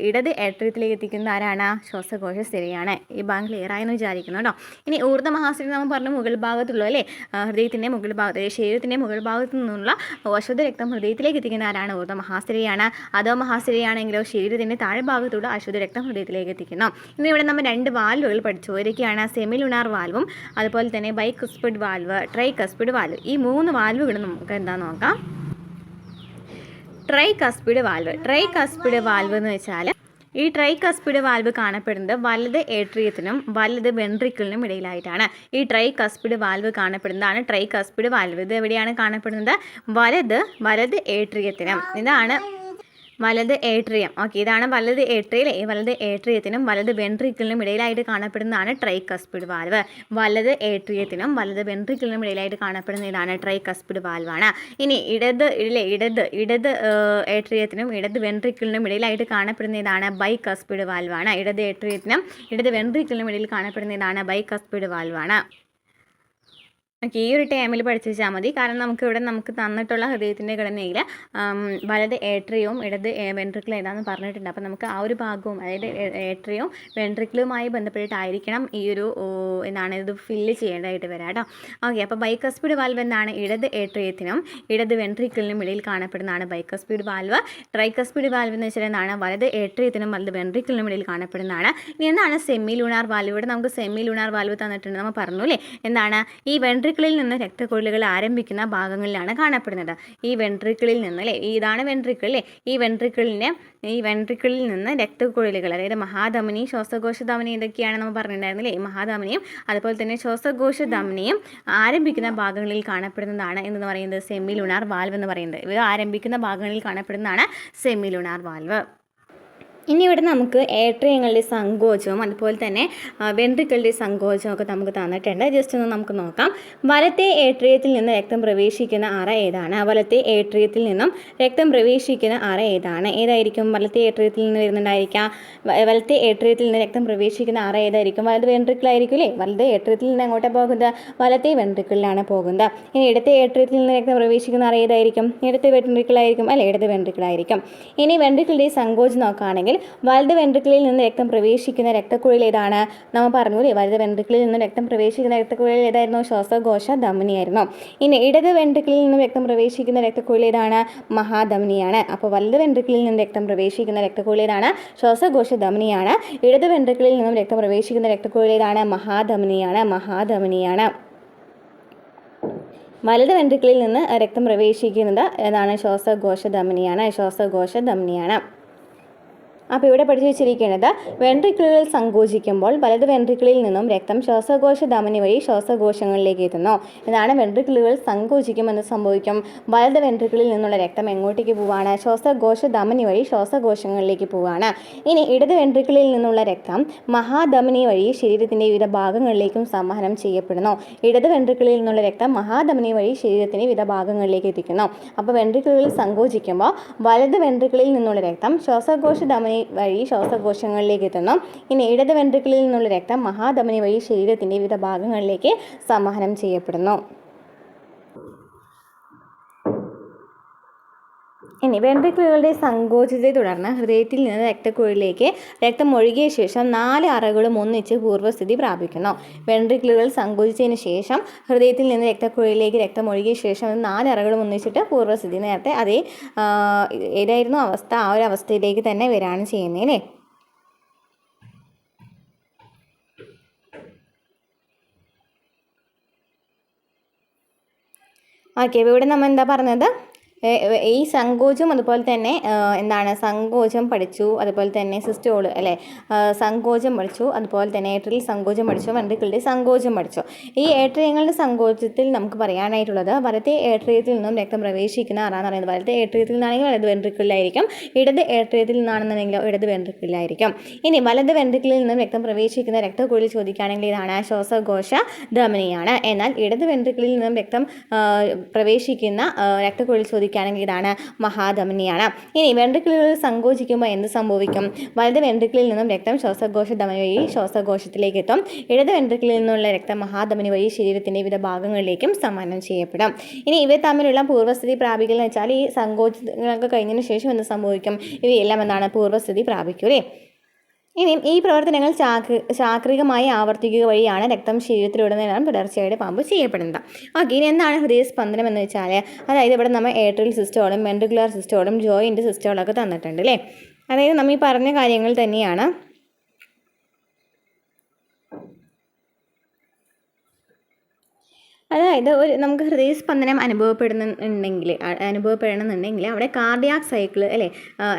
ഇടത് ഏട്രിയത്തിലേക്ക് എത്തിക്കുന്ന ആരാണ്? ശ്വാസകോശ സ്ഥിരയാണ്. ഈ ഭാഗം ക്ലിയർ ആയെന്ന് വിചാരിക്കുന്നു കേട്ടോ. ഇനി ഊർധ്വ മഹാസിര നമ്മൾ പറഞ്ഞു മുകൾ ഭാഗത്തുള്ള അല്ലേ, ഹൃദയത്തിൻ്റെ മുകൾ ഭാഗത്ത് ശരീരത്തിൻ്റെ മുകൾ ഭാഗത്തു നിന്നുള്ള അശുദ്ധ രക്തം ഹൃദയത്തിലേക്ക് എത്തിക്കുന്ന ആരാണ്? ഊർധ്വ മഹാസിരയാണ്. അധോ മഹാസിരയാണെങ്കിലോ ശരീരത്തിൻ്റെ താഴ്ഭാഗത്തുള്ള അശുദ്ധ രക്തം ഹൃദയത്തിലേക്ക് എത്തിക്കുന്നു. ഇന്ന് ഇവിടെ നമ്മൾ 2 വാൽവുകൾ പഠിച്ചു. ഇതൊക്കെയാണ് സെമിലുണാർ വാൽവും അതുപോലെ തന്നെ ബൈകസ്പിഡ് വാൽവ്, ട്രൈകസ്പിഡ് വാൽവ്. ഈ 3 വാൽവുകളും നമുക്ക് എന്താണെന്ന് നോക്കാം. ട്രൈകസ്പിഡ് വാൽവ് എന്ന് വെച്ചാൽ ഈ ട്രൈകസ്പിഡ് വാൽവ് കാണപ്പെടുന്നത് വലത് ഏട്രിയത്തിനും വലത് വെൻട്രിക്കിളിനും ഇടയിലായിട്ടാണ്. ഈ ട്രൈകസ്പിഡ് വാൽവ് കാണപ്പെടുന്നതാണ് ട്രൈകസ്പിഡ് വാൽവ്. ഇത് എവിടെയാണ് കാണപ്പെടുന്നത്? വലത് ഏട്രിയത്തിനും. ഇതാണ് വലത് ഏട്രിയം. ഓക്കെ, ഇതാണ് വലത് ഏട്രിയം. ഈ വലത് ഏട്രിയത്തിനും വലത് വെൻട്രിക്കിളിനും ഇടയിലായിട്ട് കാണപ്പെടുന്നതാണ് ട്രൈകസ്പിഡ് വാൽവ്. വലത് ഏട്രിയത്തിനും വലത് വെൻട്രിക്കിളിനും ഇടയിലായിട്ട് കാണപ്പെടുന്ന ഇതാണ് ട്രൈകസ്പിഡ് വാൽവാണ്. ഇനി ഇടത് ഏട്രിയത്തിനും ഇടത് വെൻട്രിക്കിളിനും ഇടയിലായിട്ട് കാണപ്പെടുന്ന ഇതാണ് ബൈകസ്പിഡ് വാൽവാണ്. ഇടത് ഏട്രിയത്തിനും ഇടത് വെൻട്രിക്കിളിനും ഇടയിൽ കാണപ്പെടുന്ന ഇതാണ് ബൈകസ്പിഡ് വാൽവാണ്. ഓക്കെ, ഈ ഒരു ടൈമിൽ പഠിച്ചു വെച്ചാൽ മതി. കാരണം നമുക്ക് തന്നിട്ടുള്ള ഹൃദയത്തിൻ്റെ ഘടനയിൽ വലത് ഏട്രിയവും ഇടത് വെൻട്രിക്കിളും ഏതാണെന്ന് പറഞ്ഞിട്ടുണ്ട്. അപ്പോൾ നമുക്ക് ആ ഒരു ഭാഗവും, അതായത് ഏട്രിയവും വെൻട്രിക്കിളുമായി ബന്ധപ്പെട്ടിട്ടായിരിക്കണം ഈ ഒരു ഇത് ഫില്ല് ചെയ്യേണ്ടതായിട്ട് വരാം കേട്ടോ. ഓക്കെ, അപ്പോൾ ബൈകസ്പിഡ് വാൽവ് എന്താണ്? ഇടത് ഏട്രിയത്തിനും ഇടത് വെൻട്രിക്കിളിനും ഇടയിൽ കാണപ്പെടുന്നതാണ് ബൈകസ്പിഡ് വാൽവ്. ട്രൈകസ്പിഡ് വാൽവ് എന്ന് വെച്ചാൽ എന്താണ്? വലത് ഏട്രിയത്തിനും വലത് വെൻട്രിക്കിളിനും ഇടയിൽ കാണപ്പെടുന്നതാണ്. ഇനി എന്താണ് സെമി ലൂണാർ വാൽവ്? ഇവിടെ നമുക്ക് സെമി ലൂണാർ വാൽവ് തന്നിട്ടുണ്ട്. നമ്മൾ പറഞ്ഞു അല്ലേ, എന്താണ്? ഈ വെൻട്രിക്കിളിൽ നിന്ന് രക്തക്കുഴലുകൾ ആരംഭിക്കുന്ന ഭാഗങ്ങളിലാണ് കാണപ്പെടുന്നത്. ഈ വെൻട്രിക്കിളിൽ നിന്ന് അല്ലേ, ഇതാണ് വെൻട്രിക്കിൾ അല്ലേ, ഈ വെൻട്രിക്കിളിൽ നിന്ന് രക്തക്കുഴലുകൾ, അതായത് മഹാധമനി, ശ്വാസകോശ ധമനി, ഇതൊക്കെയാണ് നമ്മൾ പറഞ്ഞിട്ടുണ്ടായിരുന്നില്ലേ. ഈ മഹാധമനിയും അതുപോലെ തന്നെ ശ്വാസകോശ ധമനിയും ആരംഭിക്കുന്ന ഭാഗങ്ങളിൽ കാണപ്പെടുന്നതാണ് എന്ന് പറയുന്നത് സെമി ലൂണാർ വാൽവ് എന്ന് പറയുന്നത്. ഇവ ആരംഭിക്കുന്ന ഭാഗങ്ങളിൽ കാണപ്പെടുന്നതാണ് സെമി ലൂണാർ വാൽവ്. ഇനി ഇവിടെ നമുക്ക് ഏട്രിയങ്ങളുടെ സങ്കോചവും അതുപോലെ തന്നെ വെൻട്രിക്കിളുടെ സങ്കോചവും ഒക്കെ നമുക്ക് തന്നിട്ടുണ്ട്. ജസ്റ്റ് ഒന്ന് നമുക്ക് നോക്കാം. വലത്തെ ഏട്രിയത്തിൽ നിന്ന് രക്തം പ്രവേശിക്കുന്ന അറ ഏതാണ്? വലത്തെ ഏട്രിയത്തിൽ നിന്നും രക്തം പ്രവേശിക്കുന്ന അറ ഏതാണ്? ഏതായിരിക്കും? വലത്തെ ഏട്രിയത്തിൽ നിന്ന് വരുന്നുണ്ടായിരിക്കാം. വലത്തെ ഏട്രിയത്തിൽ നിന്ന് രക്തം പ്രവേശിക്കുന്ന അറ ഏതായിരിക്കും? വലത് വെൻട്രിക്കിളായിരിക്കും അല്ലേ. വലത് ഏട്രിയത്തിൽ നിന്ന് എങ്ങോട്ടാണ് പോകുന്നത്? വലത്തെ വെൻട്രിക്കിളിലാണ് പോകുന്നത്. ഇനി ഇടത്തെ ഏട്രിയത്തിൽ നിന്ന് രക്തം പ്രവേശിക്കുന്ന അറ ഏതായിരിക്കും? ഇടത്തെ വെൻട്രിക്കിളായിരിക്കും അല്ലേ, ഇടത് വെൻട്രിക്കിളായിരിക്കും. ഇനി വെൻട്രിക്കിളുടെ സങ്കോചം നോക്കുകയാണെങ്കിൽ വലത് വെൻട്രിക്കിളിൽ നിന്ന് രക്തം പ്രവേശിക്കുന്ന രക്തക്കുഴൽ ഏതാണ്? നമ്മൾ പറഞ്ഞു അല്ലേ, വലത് വെൻട്രിക്കിളിൽ നിന്ന് രക്തം പ്രവേശിക്കുന്ന രക്തക്കുഴൽ ഏതായിരുന്നു? ശ്വാസകോശ ധമനിയായിരുന്നു. ഇനി ഇടത് വെൻട്രിക്കിളിൽ നിന്ന് രക്തം പ്രവേശിക്കുന്ന രക്തക്കുഴൽ ഏതാണ്? മഹാധമനിയാണ്. അപ്പോൾ വലത് വെൻട്രിക്കിളിൽ നിന്ന് രക്തം പ്രവേശിക്കുന്ന രക്തക്കുഴൽ ഏതാണ്? ശ്വാസകോശ ധമനിയാണ്. ഇടത് വെൻട്രിക്കിളിൽ നിന്നും രക്തം പ്രവേശിക്കുന്ന രക്തക്കുഴൽ ഏതാണ്? മഹാധമനിയാണ്. വലത് വെൻട്രിക്കിളിൽ നിന്ന് രക്തം പ്രവേശിക്കുന്നത് ഏതാണ്? ശ്വാസകോശ ധമനിയാണ്. അപ്പോൾ ഇവിടെ പഠിച്ചു വെച്ചിരിക്കുന്നത് വെൻട്രിക്കിളുകൾ സങ്കോചിക്കുമ്പോൾ വലത് വെൻട്രിക്കിളിൽ നിന്നും രക്തം ശ്വാസകോശ ധമനി വഴി ശ്വാസകോശങ്ങളിലേക്ക് എത്തുന്നു. ഇതാണ് വെൻട്രിക്കിളുകൾ സങ്കോചിക്കുമെന്ന് സംഭവിക്കും. വലത് വെൻട്രിക്കിളിൽ നിന്നുള്ള രക്തം എങ്ങോട്ടേക്ക് പോവാണ്? ശ്വാസകോശ ധമനി വഴി ശ്വാസകോശങ്ങളിലേക്ക് പോവാണ്. ഇനി ഇടത് വെൻട്രിക്കിളിൽ നിന്നുള്ള രക്തം മഹാധമനി വഴി ശരീരത്തിൻ്റെ വിവിധ ഭാഗങ്ങളിലേക്കും സംവഹനം ചെയ്യപ്പെടുന്നു. ഇടത് വെൻട്രിക്കിളിൽ നിന്നുള്ള രക്തം മഹാധമനി വഴി ശരീരത്തിൻ്റെ വിവിധ ഭാഗങ്ങളിലേക്ക് എത്തിക്കുന്നു. അപ്പോൾ വെൻട്രിക്കിളുകൾ സങ്കോചിക്കുമ്പോൾ വലത് വെൻട്രിക്കിളിൽ നിന്നുള്ള രക്തം ശ്വാസകോശ ധമനി വഴി ശ്വാസകോശങ്ങളിലേക്ക് എത്തുന്നു. ഇനി ഇടത് വെൻട്രിക്കിളിൽ നിന്നുള്ള രക്തം മഹാധമനി വഴി ശരീരത്തിൻ്റെ വിവിധ ഭാഗങ്ങളിലേക്ക് സംവഹനം ചെയ്യപ്പെടുന്നു. ഇനി വെൻട്രിക്കിളുകളുടെ സങ്കോചത്തെ തുടർന്ന് ഹൃദയത്തിൽ നിന്ന് രക്തക്കുഴലിലേക്ക് രക്തം ഒഴുകിയ ശേഷം 4 അറകളും ഒന്നിച്ച് പൂർവ്വസ്ഥിതി പ്രാപിക്കുന്നു. വെൻട്രിക്കിളുകൾ സങ്കോചിച്ചതിന് ശേഷം ഹൃദയത്തിൽ നിന്ന് രക്തക്കുഴലിലേക്ക് രക്തം ഒഴുകിയ ശേഷം 4 അറകളും ഒന്നിച്ചിട്ട് പൂർവ്വസ്ഥിതി, നേരത്തെ അതേ ഏതായിരുന്നു അവസ്ഥ, ആ ഒരു അവസ്ഥയിലേക്ക് തന്നെ വരികയാണ് ചെയ്യുന്നത് അല്ലേ. ഓക്കെ, ഇവിടെ നമ്മൾ എന്താ പറഞ്ഞത്? ഈ സങ്കോചം അതുപോലെ തന്നെ സങ്കോചം പഠിച്ചു, അതുപോലെ തന്നെ സിസ്റ്റോൾ അല്ലേ, സങ്കോചം പഠിച്ചു, അതുപോലെ തന്നെ ഏട്രിയൽ സങ്കോചം പഠിച്ചു, വെൻട്രിക്കിളുടെ സങ്കോചം പഠിച്ചു. ഈ ഏട്രിയങ്ങളുടെ സങ്കോചത്തിൽ നമുക്ക് പറയാനായിട്ടുള്ളത് വലത്തെ ഏട്രിയത്തിൽ നിന്നും രക്തം പ്രവേശിക്കുന്ന അറാന്ന് പറയുന്നത് വലത്തെ ഏട്രിയത്തിൽ നിന്നാണെങ്കിൽ വലത് വെൻട്രിക്കിളിലായിരിക്കും, ഇടത് ഏട്രിയത്തിൽ നിന്നാണെന്നുണ്ടെങ്കിലോ ഇടത് വെൻട്രിക്കിളിലായിരിക്കും. ഇനി വലത് വെൻട്രിക്കിളിൽ നിന്നും രക്തം പ്രവേശിക്കുന്ന രക്തക്കുഴൽ ചോദിക്കുകയാണെങ്കിൽ ഇതാണ് ശ്വാസകോശ ധമനിയാണ്. എന്നാൽ ഇടത് വെൻട്രിക്കിളിൽ നിന്നും രക്തം പ്രവേശിക്കുന്ന രക്തക്കുഴൽ ചോദിക്കുകയാണെങ്കിൽ ഇതാണ് മഹാധമനിയാണ്. ഇനി വെൻട്രിക്കിളുകൾ സങ്കോചിക്കുമ്പോൾ എന്ത് സംഭവിക്കും? വലത് വെൻട്രിക്കിളിൽ നിന്നും രക്തം ശ്വാസകോശ ധമനി വഴി ശ്വാസകോശത്തിലേക്ക് എത്തും. ഇടത് വെൻട്രിക്കിളിൽ നിന്നുള്ള രക്തം മഹാധമനി വഴി ശരീരത്തിൻ്റെ വിവിധ ഭാഗങ്ങളിലേക്കും സംവഹനം ചെയ്യപ്പെടും. ഇനി ഇവ തമ്മിലുള്ള പൂർവ്വസ്ഥിതി പ്രാപിക്കൽ എന്ന് വെച്ചാൽ ഈ സങ്കോചങ്ങളൊക്കെ കഴിഞ്ഞതിന് ശേഷം എന്ത് സംഭവിക്കും? ഇവയെല്ലാം എന്താണ്? പൂർവ്വസ്ഥിതി പ്രാപിക്കും അല്ലേ. ഇനി ഈ പ്രവർത്തനങ്ങൾ ചാക്രികമായി ആവർത്തിക്കുക വഴിയാണ് രക്തം ശരീരത്തിലുടനീളം തുടർച്ചയായിട്ട് പമ്പ് ചെയ്യപ്പെടുന്നത്. ഓക്കെ, ഇനി എന്താണ് ഹൃദയസ്പന്ദനം എന്ന് വെച്ചാൽ, അതായത് ഇവിടെ നമ്മൾ ഏട്രിയൽ സിസ്റ്റോളും വെൻട്രിക്കുലർ സിസ്റ്റോളും ജോയിൻറ്റ് സിസ്റ്റോളൊക്കെ തന്നിട്ടുണ്ട് അല്ലേ. അതായത് നമ്മൾ ഈ പറഞ്ഞ കാര്യങ്ങൾ തന്നെയാണ്. അതായത് നമുക്ക് ഹൃദയസ്പന്ദനം അനുഭവപ്പെടണമെന്നുണ്ടെങ്കിൽ അവിടെ കാർഡിയാക് സൈക്കിൾ അല്ലേ,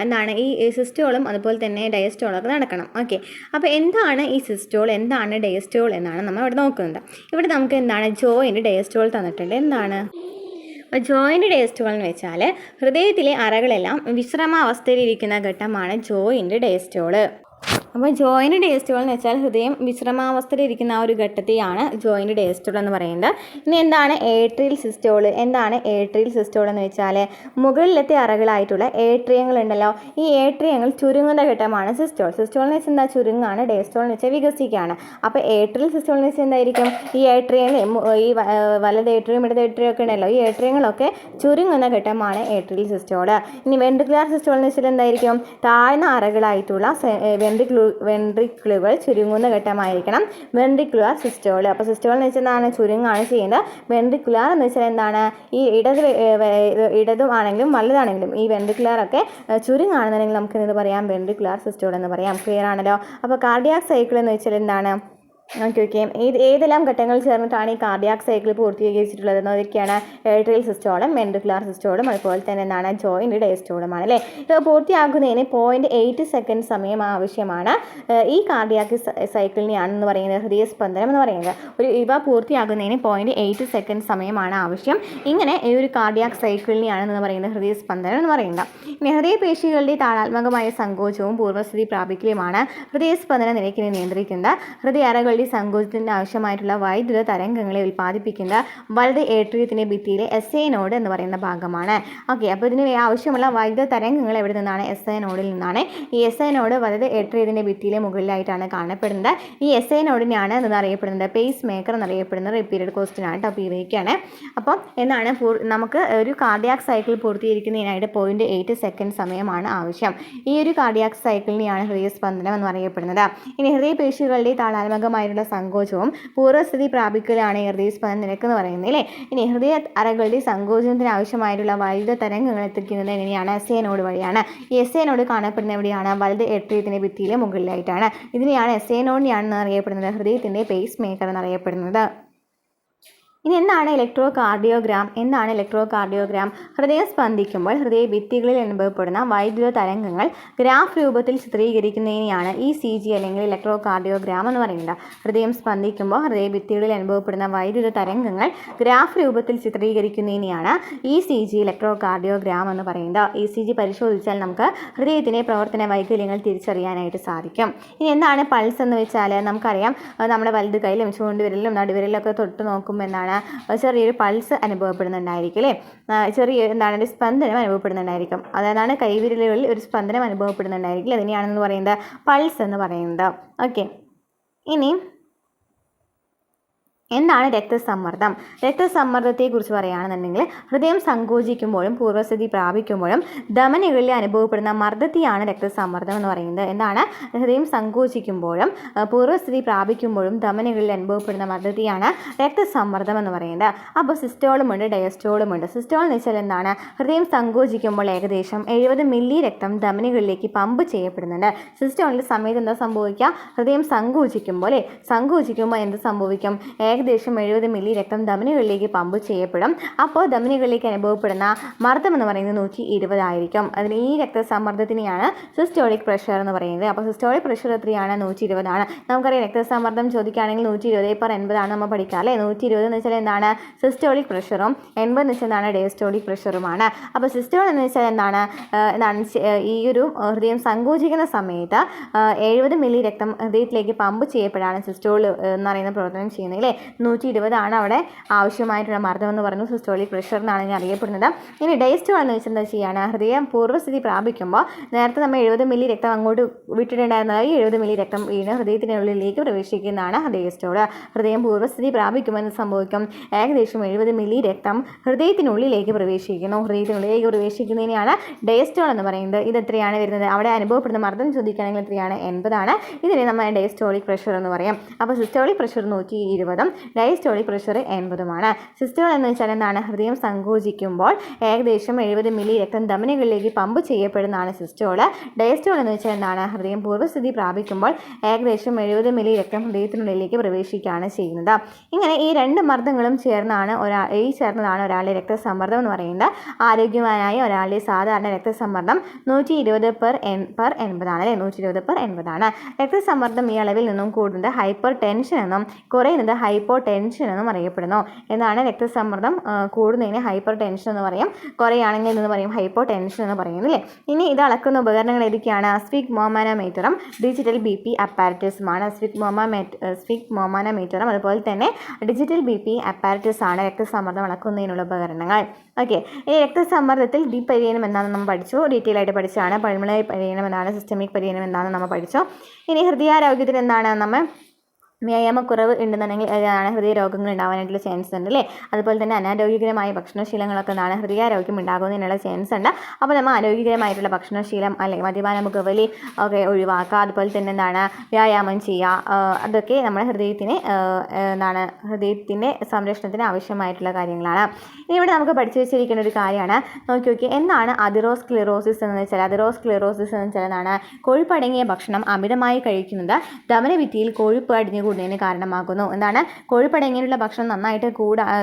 എന്താണ് ഈ സിസ്റ്റോളും അതുപോലെ തന്നെ ഡയസ്റ്റോളും ഒക്കെ നടക്കണം. ഓക്കെ, അപ്പോൾ എന്താണ് ഈ സിസ്റ്റോൾ, എന്താണ് ഡയസ്റ്റോൾ എന്നാണ് നമ്മൾ അവിടെ നോക്കുന്നത്. ഇവിടെ നമുക്ക് എന്താണ് ജോയിൻ്റ് ഡയസ്റ്റോൾ തന്നിട്ടുണ്ട്. എന്താണ് ജോയിൻ്റ് ഡയസ്റ്റോൾ എന്ന് വെച്ചാൽ ഹൃദയത്തിലെ അറകളെല്ലാം വിശ്രമാവസ്ഥയിലിരിക്കുന്ന ഘട്ടമാണ് ജോയിൻ്റ് ഡയസ്റ്റോൾ. അപ്പോൾ ജോയിൻ്റ് ഡയസ്റ്റോൾ എന്ന് വെച്ചാൽ ഹൃദയം വിശ്രമാവസ്ഥയിലിരിക്കുന്ന ആ ഒരു ഘട്ടത്തെയാണ് ജോയിൻ്റ് ഡയസ്റ്റോൾ എന്ന് പറയുന്നത്. ഇനി എന്താണ് ഏട്രിയൽ സിസ്റ്റോൾ? എന്താണ് ഏട്രിയൽ സിസ്റ്റോൾ എന്ന് വെച്ചാൽ മുകളിലത്തെ അറകളായിട്ടുള്ള ഏട്രിയങ്ങൾ ഉണ്ടല്ലോ, ഈ ഏട്രിയങ്ങൾ ചുരുങ്ങുന്ന ഘട്ടമാണ് സിസ്റ്റോൾ. സിസ്റ്റോൾ എന്ന് വെച്ചാൽ എന്താ, ചുരുങ്ങാണ്. ഡയസ്റ്റോൾ എന്ന് വെച്ചാൽ വികസിക്കുകയാണ്. അപ്പോൾ ഏട്രിയൽ സിസ്റ്റോൾ എന്ന് വെച്ചാൽ എന്തായിരിക്കും, ഈ ഏട്രിയങ്ങൾ, ഈ വലത് ഏട്രിയം ഇടത് ഏട്രിയം ഒക്കെ ഉണ്ടല്ലോ, ഈ ഏട്രിയങ്ങളൊക്കെ ചുരുങ്ങുന്ന ഘട്ടമാണ് ഏട്രിയൽ സിസ്റ്റോൾ. ഇനി വെൻട്രിക്കുലാർ സിസ്റ്റോൾ എന്ന് വെച്ചാൽ എന്തായിരിക്കും, താഴ്ന്ന അറകളായിട്ടുള്ള വെൻട്രിക്കിളുകൾ ചുരുങ്ങുന്ന ഘട്ടമായിരിക്കണം വെൻട്രിക്കുലാർ സിസ്റ്റോൾ. അപ്പോൾ സിസ്റ്റോൾ എന്ന് വെച്ചാൽ എന്താണ്, ചുരുങ്ങാണ് ചെയ്യുന്നത്. വെൻട്രിക്കുലാർ എന്ന് വെച്ചാൽ എന്താണ്, ഈ ഇടതും ആണെങ്കിലും വലതാണെങ്കിലും ഈ വെൻട്രിക്കുലാർ ഒക്കെ ചുരുങ്ങാണെന്നുണ്ടെങ്കിൽ നമുക്ക് എന്ത് പറയാം, വെൻട്രിക്കുലാർ സിസ്റ്റോൾ എന്ന് പറയാം. ക്ലിയർ ആണല്ലോ. അപ്പോൾ കാർഡിയാക് സൈക്കിൾ എന്ന് വെച്ചാൽ എന്താണ്, ഓക്കെ, ഏതെല്ലാം ഘട്ടങ്ങൾ ചേർന്നിട്ടാണ് ഈ കാർഡിയാക് സൈക്കിൾ പൂർത്തീകരിച്ചിട്ടുള്ളത് എന്നതൊക്കെയാണ് ഏട്രിയൽ സിസ്റ്റോളും വെൻട്രിക്കുലാർ സിസ്റ്റോളും അതുപോലെ തന്നെ എന്താണ് ജോയിൻ്റ് ഡയസ്റ്റോളുമാണ് അല്ലേ. ഇത് പൂർത്തിയാക്കുന്നതിന് 0.8 സെക്കൻഡ് സമയം ആവശ്യമാണ്. ഈ കാർഡിയാക് സൈക്കിളിനെയാണെന്ന് പറയുന്നത് ഹൃദയസ്പന്ദനം എന്ന് പറയുന്നത്. ഇവ പൂർത്തിയാക്കുന്നതിന് 0.8 സെക്കൻഡ് സമയമാണ് ആവശ്യം. ഇങ്ങനെ ഈ ഒരു കാർഡിയാക് സൈക്കിളിനെയാണെന്ന് പറയുന്നത് ഹൃദയസ്പന്ദനം എന്ന് പറയുന്നത്. ഇനി ഹൃദയപേശികളുടെ താളാത്മകമായ സങ്കോചവും പൂർവ്വസ്ഥിതി പ്രാപിക്കലുമാണ് ഹൃദയസ്പന്ദന നിരക്കിനെ നിയന്ത്രിക്കുന്നത്. ഹൃദയറകൾ സങ്കോചത്തിന് ആവശ്യമായിട്ടുള്ള വൈദ്യുത തരംഗങ്ങളെ ഉൽപ്പാദിപ്പിക്കുന്ന വലത് ഏട്രിയത്തിൻ്റെ ഭിത്തിയിലെ SA നോഡ് എന്ന് പറയുന്ന ഭാഗമാണ്. ഓക്കെ, അപ്പോൾ ഇതിന് ആവശ്യമുള്ള വൈദ്യുത തരംഗങ്ങൾ എവിടെ നിന്നാണ്, SA നോഡിൽ നിന്നാണ്. ഈ SA നോഡ് വലത് ഏട്രിയത്തിൻ്റെ ഭിത്തിയിലെ മുകളിലായിട്ടാണ് കാണപ്പെടുന്നത്. ഈ SA നോഡിനെയാണ് എന്നറിയപ്പെടുന്നത് പേസ് മേക്കർ എന്നറിയപ്പെടുന്നത്. റിപ്പീറ്റഡ് ക്വസ്റ്റ്യൻ ആണ്, ടോപ്പിക്കാണ്. അപ്പം എന്താണ്, നമുക്ക് ഒരു കാർഡിയാക് സൈക്കിൾ പൂർത്തീകരിക്കുന്നതിനായിട്ട് 0.8 സെക്കൻഡ് സമയമാണ് ആവശ്യം. ഈ ഒരു കാർഡിയാക് സൈക്കിളിനെയാണ് ഹൃദയസ്പന്ദനം എന്ന് അറിയപ്പെടുന്നത്. ഇനി ഹൃദയപേശികളുടെ താളാത്മകമായ സങ്കോചവും പൂർവ്വസ്ഥിതി പ്രാപിക്കലാണ് ഹൃദയസ്പന്ദന നിരക്ക് എന്ന് പറയുന്നത് അല്ലേ. ഇനി ഹൃദയ അറകളുടെ സങ്കോചനത്തിന് ആവശ്യമായിട്ടുള്ള വൈദ്യുത തരംഗങ്ങൾ എത്തിക്കുന്നത് എങ്ങനെയാണ്, SA നോഡ് വഴിയാണ്. ഈ SA നോഡ് കാണപ്പെടുന്ന എവിടെയാണ്, വലത് ഏട്രിയത്തിൻ്റെ ഭിത്തിയിലെ മുകളിലായിട്ടാണ്. ഇതിനെയാണ് SA നോഡിനെയാണെന്ന് അറിയപ്പെടുന്നത് ഹൃദയത്തിൻ്റെ പേസ് മേക്കർ എന്നറിയപ്പെടുന്നത്. ഇനി എന്താണ് ഇലക്ട്രോ കാർഡിയോഗ്രാം? എന്താണ് ഇലക്ട്രോ കാർഡിയോഗ്രാം? ഹൃദയം സ്പന്ദിക്കുമ്പോൾ ഹൃദയഭിത്തികളിൽ അനുഭവപ്പെടുന്ന വൈദ്യുത തരംഗങ്ങൾ ഗ്രാഫ് രൂപത്തിൽ ചിത്രീകരിക്കുന്നതിനെയാണ് ECG അല്ലെങ്കിൽ ഇലക്ട്രോ കാർഡിയോഗ്രാം എന്ന് പറയുന്നത്. ഹൃദയം സ്പന്ദിക്കുമ്പോൾ ഹൃദയഭിത്തികളിൽ അനുഭവപ്പെടുന്ന വൈദ്യുത തരംഗങ്ങൾ ഗ്രാഫ് രൂപത്തിൽ ചിത്രീകരിക്കുന്നതിനെയാണ് ECG ഇലക്ട്രോ കാർഡിയോഗ്രാം എന്ന് പറയുന്നത്. ECG പരിശോധിച്ചാൽ നമുക്ക് ഹൃദയത്തിൻ്റെ പ്രവർത്തന വൈകല്യങ്ങൾ തിരിച്ചറിയാനായിട്ട് സാധിക്കും. ഇനി എന്താണ് പൾസ് എന്ന് വെച്ചാൽ നമുക്കറിയാം, നമ്മുടെ വലത് കൈയിലും ചൂണ്ടുവിരലിലും നടുവിരലിലൊക്കെ തൊട്ട് നോക്കുമ്പോൾ എന്താണ്, ചെറിയൊരു പൾസ് അനുഭവപ്പെടുന്നുണ്ടായിരിക്കും അല്ലേ. ഒരു സ്പന്ദനം അനുഭവപ്പെടുന്നുണ്ടായിരിക്കും. അതാണ് കൈവിരലുകളിൽ ഒരു സ്പന്ദനം അനുഭവപ്പെടുന്നുണ്ടായിരിക്കും. അതിനെയാണെന്ന് പറയുന്നത് പൾസ് എന്ന് പറയുന്നത്. ഓക്കെ, ഇനി എന്താണ് രക്തസമ്മർദ്ദം? രക്തസമ്മർദ്ദത്തെക്കുറിച്ച് പറയുകയാണെന്നുണ്ടെങ്കിൽ ഹൃദയം സങ്കോചിക്കുമ്പോഴും പൂർവ്വസ്ഥിതി പ്രാപിക്കുമ്പോഴും ധമനികളിൽ അനുഭവപ്പെടുന്ന മർദ്ദത്തെയാണ് രക്തസമ്മർദ്ദം എന്ന് പറയുന്നത്. എന്താണ്, ഹൃദയം സങ്കോചിക്കുമ്പോഴും പൂർവ്വസ്ഥിതി പ്രാപിക്കുമ്പോഴും ധമനികളിൽ അനുഭവപ്പെടുന്ന മർദ്ദത്തെയാണ് രക്തസമ്മർദ്ദം എന്ന് പറയുന്നത്. അപ്പോൾ സിസ്റ്റോളുമുണ്ട് ഡയസ്റ്റോളുമുണ്ട്. സിസ്റ്റോൾ എന്ന് വെച്ചാൽ എന്താണ്, ഹൃദയം സങ്കോചിക്കുമ്പോൾ ഏകദേശം 70 മില്ലി രക്തം ധമനികളിലേക്ക് പമ്പ് ചെയ്യപ്പെടുന്നുണ്ട്. സിസ്റ്റോളിൻ്റെ സമയത്ത് എന്താ സംഭവിക്കുക, ഹൃദയം സങ്കോചിക്കുമ്പോൾ എന്ത് സംഭവിക്കും, ഏകദേശം 70 മില്ലി രക്തം ധമനികളിലേക്ക് പമ്പ് ചെയ്യപ്പെടും. അപ്പോൾ ധമനികളിലേക്ക് അനുഭവപ്പെടുന്ന മർദ്ദം എന്ന് പറയുന്നത് 120 ആയിരിക്കും. അതിന് ഈ രക്തസമ്മർദ്ദത്തിനെയാണ് സിസ്റ്റോളിക് പ്രഷർ എന്ന് പറയുന്നത്. അപ്പോൾ സിസ്റ്റോളിക് പ്രഷർ എത്രയാണ്, 120 ആണ്. നമുക്കറിയാം രക്തസമ്മർദ്ദം ചോദിക്കുകയാണെങ്കിൽ 120/80 ആണ് നമ്മൾ പഠിക്കുക അല്ലേ. 120 എന്ന് വെച്ചാൽ എന്താണ്, സിസ്റ്റോളിക് പ്രഷറും 80 എന്ന് വെച്ചാൽ എന്താണ്, ഡയസ്റ്റോളിക് പ്രഷറുമാണ്. അപ്പോൾ സിസ്റ്റോൾ എന്ന് വെച്ചാൽ എന്താണ്, ഈ ഒരു ഹൃദയം സങ്കോചിക്കുന്ന സമയത്ത് 70 മില്ലി രക്തം ഹൃദയത്തിലേക്ക് പമ്പ് ചെയ്യപ്പെടാണ് സിസ്റ്റോൾ എന്ന് പറയുന്ന പ്രവർത്തനം ചെയ്യുന്നത് അല്ലേ. 120 ആണ് അവിടെ ആവശ്യമായിട്ടുള്ള മർദ്ദം എന്ന് പറയുന്നത് സിസ്റ്റോളിക് പ്രഷർ എന്നാണ് ഞാൻ അറിയപ്പെടുന്നത്. ഇനി ഡയസ്റ്റോൾ എന്ന് വെച്ചാൽ എന്താ ചെയ്യുകയാണ്, ഹൃദയം പൂർവ്വസ്ഥിതി പ്രാപിക്കുമ്പോൾ നേരത്തെ നമ്മൾ 70 മില്ലി രക്തം അങ്ങോട്ട് വിട്ടിട്ടുണ്ടായിരുന്നത് ഈ 70 മില്ലി രക്തം വീണ് ഹൃദയത്തിനുള്ളിലേക്ക് പ്രവേശിക്കുന്നതാണ് ഡയസ്റ്റോൾ. ഹൃദയം പൂർവ്വസ്ഥിതി പ്രാപിക്കുമ്പോൾ എന്ത് സംഭവിക്കും, ഏകദേശം 70 മില്ലി രക്തം ഹൃദയത്തിനുള്ളിലേക്ക് പ്രവേശിക്കുന്നു. ഹൃദയത്തിനുള്ളിലേക്ക് പ്രവേശിക്കുന്നതിനെയാണ് ഡയസ്റ്റോൾ എന്ന് പറയുന്നത്. ഇത് എത്രയാണ് വരുന്നത്, അവിടെ അനുഭവപ്പെടുന്ന മർദ്ദം ചോദിക്കുകയാണെങ്കിൽ എത്രയാണ്, 80 ആണ്. ഇതിനെ നമ്മൾ ഡയസ്റ്റോളിക് പ്രഷർ എന്ന് പറയാം. അപ്പോൾ systolic pressure 120 diastolic pressure 80 systole എന്ന് വെച്ചാൽ എന്താണ്? ഹൃദയം സങ്കോചിക്കുമ്പോൾ ഏകദേശം 70 മില്ലി രക്തം ധമനികളിലേക്ക് പമ്പ് ചെയ്യപ്പെടുന്നതാണ് സിസ്റ്റോൾ. ഡയസ്റ്റോൾ എന്ന് വെച്ചാൽ എന്താണ്? ഹൃദയം പൂർവ്വസ്ഥിതി പ്രാപിക്കുമ്പോൾ ഏകദേശം 70 മില്ലി രക്തം ഹൃദയത്തിനുള്ളിലേക്ക് പ്രവേശിക്കുകയാണ് ചെയ്യുന്നത്. ഇങ്ങനെ ഈ രണ്ട് മർദ്ദങ്ങളും ചേർന്നതാണ് ഒരാളുടെ രക്തസമ്മർദ്ദം എന്ന് പറയുന്നത്. ആരോഗ്യവാനായ ഒരാളുടെ സാധാരണ രക്തസമ്മർദ്ദം 120/80 ആണ്. 120/80. രക്തസമ്മർദ്ദം ഈ അളവിൽ നിന്നും കൂടുന്നത് ഹൈപ്പർ ടെൻഷൻ എന്നും കുറയുന്നത് ഹൈപ്പോ ടെൻഷൻ എന്നും അറിയപ്പെടുന്നു. എന്താണ്? രക്തസമ്മർദ്ദം കൂടുന്നതിന് ഹൈപ്പർ ടെൻഷൻ എന്ന് പറയും, കുറയാണെങ്കിൽ എന്ന് പറയും ഹൈപ്പോ ടെൻഷൻ എന്ന് പറയുന്നില്ലേ. ഇനി ഇത് അളക്കുന്ന ഉപകരണങ്ങൾ ഏതൊക്കെയാണ്? സ്ഫിഗ്മോമാനോമീറ്ററും ഡിജിറ്റൽ BP അപ്പാരറ്റസുമാണ്. സ്ഫിഗ്മോമാനോമീറ്ററും അതുപോലെ തന്നെ ഡിജിറ്റൽ BP അപ്പാരറ്റസ് ആണ് രക്തസമ്മർദ്ദം അളക്കുന്നതിനുള്ള ഉപകരണങ്ങൾ. ഓക്കെ, ഈ രക്തസമ്മർദ്ദത്തിൽ ഡീപ് പരിചരണം എന്താണെന്ന് നമ്മൾ പഠിച്ചു, ഡീറ്റെയിൽ ആയിട്ട് പഠിച്ചാണ്. പൾമണറി പരിചരണം എന്താണ്, സിസ്റ്റമിക് പരിചരണം എന്താണെന്ന് നമ്മൾ പഠിച്ചു. ഇനി ഹൃദയാരോഗ്യത്തിന് എന്താണ്? നമ്മൾ വ്യായാമക്കുറവ് ഉണ്ടെന്നുണ്ടെങ്കിൽ ഹൃദയ രോഗങ്ങൾ ഉണ്ടാവാനായിട്ടുള്ള ചാൻസ് ഉണ്ട് അല്ലേ. അതുപോലെ തന്നെ അനാരോഗ്യകരമായ ഭക്ഷണശീലങ്ങളൊക്കെ എന്താണ്? ഹൃദയാരോഗ്യം ഉണ്ടാകുന്നതിനുള്ള ചാൻസ് ഉണ്ട്. അപ്പോൾ നമ്മൾ ആരോഗ്യകരമായിട്ടുള്ള ഭക്ഷണശീലം അല്ലെങ്കിൽ മദ്യപാനം, പുകവലി ഒക്കെ ഒഴിവാക്കുക. അതുപോലെ തന്നെ എന്താണ്? വ്യായാമം ചെയ്യുക. അതൊക്കെ നമ്മുടെ ഹൃദയത്തിൻ്റെ സംരക്ഷണത്തിന് ആവശ്യമായിട്ടുള്ള കാര്യങ്ങളാണ്. ഇനി ഇവിടെ നമുക്ക് പഠിച്ചു വെച്ചിരിക്കുന്ന ഒരു കാര്യമാണ്, നോക്കി എന്താണ് അതിറോസ്ക്ലിറോസിസ് എന്ന് വെച്ചാൽ? അതിറോസ്ക്ലിറോസിസ് എന്ന് വെച്ചാൽ എന്താണ്? കൊഴുപ്പടങ്ങിയ ഭക്ഷണം അമിതമായി കഴിക്കുന്നത് ധമനഭിത്തിയിൽ കൊഴുപ്പ് അടിഞ്ഞു കൂടുന്നതിന് കാരണമാകുന്നു. എന്താണ്? കൊഴുപ്പടങ്ങിയുള്ള ഭക്ഷണം നന്നായിട്ട്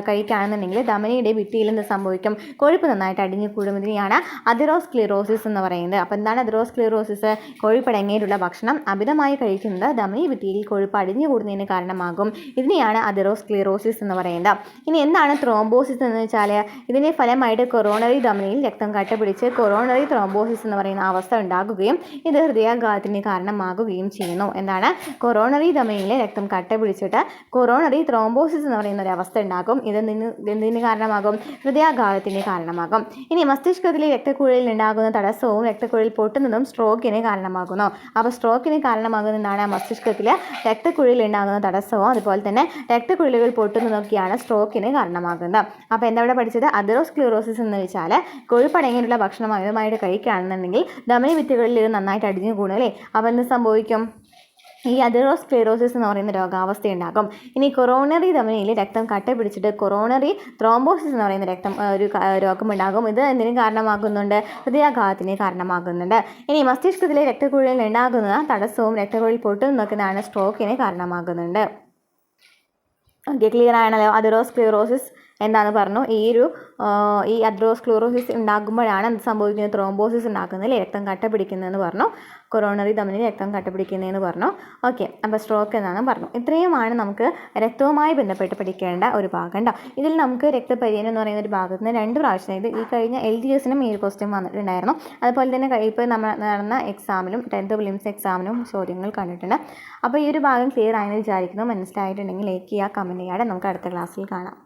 കഴിക്കുകയാണെന്നുണ്ടെങ്കിൽ ധമനിയുടെ ഭിത്തിയിൽ എന്ത് സംഭവിക്കും? കൊഴുപ്പ് നന്നായിട്ട് അടിഞ്ഞു കൂടുന്നതിനെയാണ് അതിറോസ്ക്ലിറോസിസ് എന്ന് പറയുന്നത്. അപ്പോൾ എന്താണ് അതിറോസ്ക്ലിറോസിസ്? കൊഴുപ്പടങ്ങിയിട്ടുള്ള ഭക്ഷണം അമിതമായി കഴിക്കുന്നത് ധമനി ഭിത്തിയിൽ കൊഴുപ്പ് അടിഞ്ഞു കൂടുന്നതിന് കാരണമാകും. ഇതിനെയാണ് അതിറോസ്ക്ലിറോസിസ് എന്ന് പറയുന്നത്. ഇനി എന്താണ് ത്രോംബോസിസ് എന്ന് വെച്ചാൽ? ഇതിൻ്റെ ഫലമായിട്ട് കൊറോണറി ധമനിയിൽ രക്തം കട്ടപിടിച്ച് കൊറോണറി ത്രോംബോസിസ് എന്ന് പറയുന്ന അവസ്ഥ ഉണ്ടാകുകയും ഇത് ഹൃദയാഘാതത്തിന് കാരണമാകുകയും ചെയ്യുന്നു. എന്താണ്? കൊറോണറി ധമനിയിലെ രക്തം കട്ട പിടിച്ചിട്ട് കൊറോണറി ത്രോംബോസിസ് എന്ന് പറയുന്ന ഒരു അവസ്ഥ ഉണ്ടാകും. എന്തിന് കാരണമാകും? ഹൃദയാഘാതത്തിന് കാരണമാകും. ഇനി മസ്തിഷ്കത്തിലെ രക്തക്കുഴലിൽ ഉണ്ടാകുന്ന തടസ്സവും രക്തക്കുഴൽ പൊട്ടുന്നതും സ്ട്രോക്കിന് കാരണമാകുന്നു. അപ്പോൾ സ്ട്രോക്കിന് കാരണമാകുന്ന എന്താണ്? മസ്തിഷ്കത്തിൽ രക്തക്കുഴലിൽ ഉണ്ടാകുന്ന തടസ്സവും അതുപോലെ തന്നെ രക്തക്കുഴലുകൾ പൊട്ടുന്നതൊക്കെയാണ് സ്ട്രോക്കിന് കാരണമാകുന്നത്. അപ്പോൾ എന്താ ഇവിടെ പഠിച്ചത്? അതിറോസ്ക്ലിറോസിസ് എന്ന് വെച്ചാൽ കൊഴുപ്പടങ്ങിയിട്ടുള്ള ഭക്ഷണം അമിതമായിട്ട് കഴിക്കുകയാണെന്നുണ്ടെങ്കിൽ ധമനി ഭിത്തികളിൽ ഇത് നന്നായിട്ട് അടിഞ്ഞു കൂടും അല്ലേ. അപ്പോൾ എന്ത് സംഭവിക്കും? ഈ അതിറോസ്ക്ലിറോസിസ് എന്ന് പറയുന്ന രോഗാവസ്ഥ ഉണ്ടാകും. ഇനി കൊറോണറി ധമനിയിൽ രക്തം കട്ട പിടിച്ചിട്ട് കൊറോണറി ത്രോംബോസിസ് എന്ന് പറയുന്ന ഒരു രോഗമുണ്ടാകും. ഇത് എന്തിനു കാരണമാകുന്നുണ്ട്? ഹൃദയാഘാതത്തിന് കാരണമാകുന്നുണ്ട്. ഇനി മസ്തിഷ്കത്തിലെ രക്തക്കുഴലിൽ ഉണ്ടാകുന്ന തടസ്സവും രക്തക്കുഴൽ പൊട്ടുന്നതൊക്കെയാണ് സ്ട്രോക്കിന് കാരണമാകുന്നുണ്ട്. ഓക്കെ, ക്ലിയർ ആണല്ലോ. അതിറോസ്ക്ലിറോസിസ് എന്താണെന്ന് പറഞ്ഞു. ഈ അതിറോസ്ക്ലിറോസിസ് ഉണ്ടാകുമ്പോഴാണ് എന്ത് സംഭവിക്കുന്നത്? ത്രോംബോസിസ് ഉണ്ടാക്കുന്നത്, രക്തം കട്ട പിടിക്കുന്നതെന്ന് പറഞ്ഞു. കൊറോണറി ധമനിയിൽ രക്തം കട്ട പിടിക്കുന്നതെന്ന് പറഞ്ഞു. ഓക്കെ, അപ്പോൾ സ്ട്രോക്ക് എന്നാണ് പറഞ്ഞു. ഇത്രയുമാണ് നമുക്ക് രക്തവുമായി ബന്ധപ്പെട്ട് പഠിക്കേണ്ട ഒരു ഭാഗം കേട്ടോ. ഇതിൽ നമുക്ക് രക്തപര്യനം എന്ന് പറയുന്ന ഒരു ഭാഗത്ത് നിന്ന് 2 പ്രാവശ്യം ഇത് ഈ കഴിഞ്ഞ LGSനും ഈ ഒരു ക്വസ്റ്റ്യൻ വന്നിട്ടുണ്ടായിരുന്നു. അതുപോലെ തന്നെ ഇപ്പോൾ നമ്മൾ നടന്ന എക്സാമിലും 10th പ്രിലിംസ് എക്സാമിനും ചോദ്യങ്ങൾ കണ്ടിട്ടുണ്ട്. അപ്പോൾ ഈ ഒരു ഭാഗം ക്ലിയർ ആയെന്ന് വിചാരിക്കുന്നു. മനസ്സിലായിട്ടുണ്ടെങ്കിൽ ലൈക്ക് ചെയ്യുക, കമൻറ്റ് ചെയ്യാതെ നമുക്ക് അടുത്ത ക്ലാസ്സിൽ കാണാം.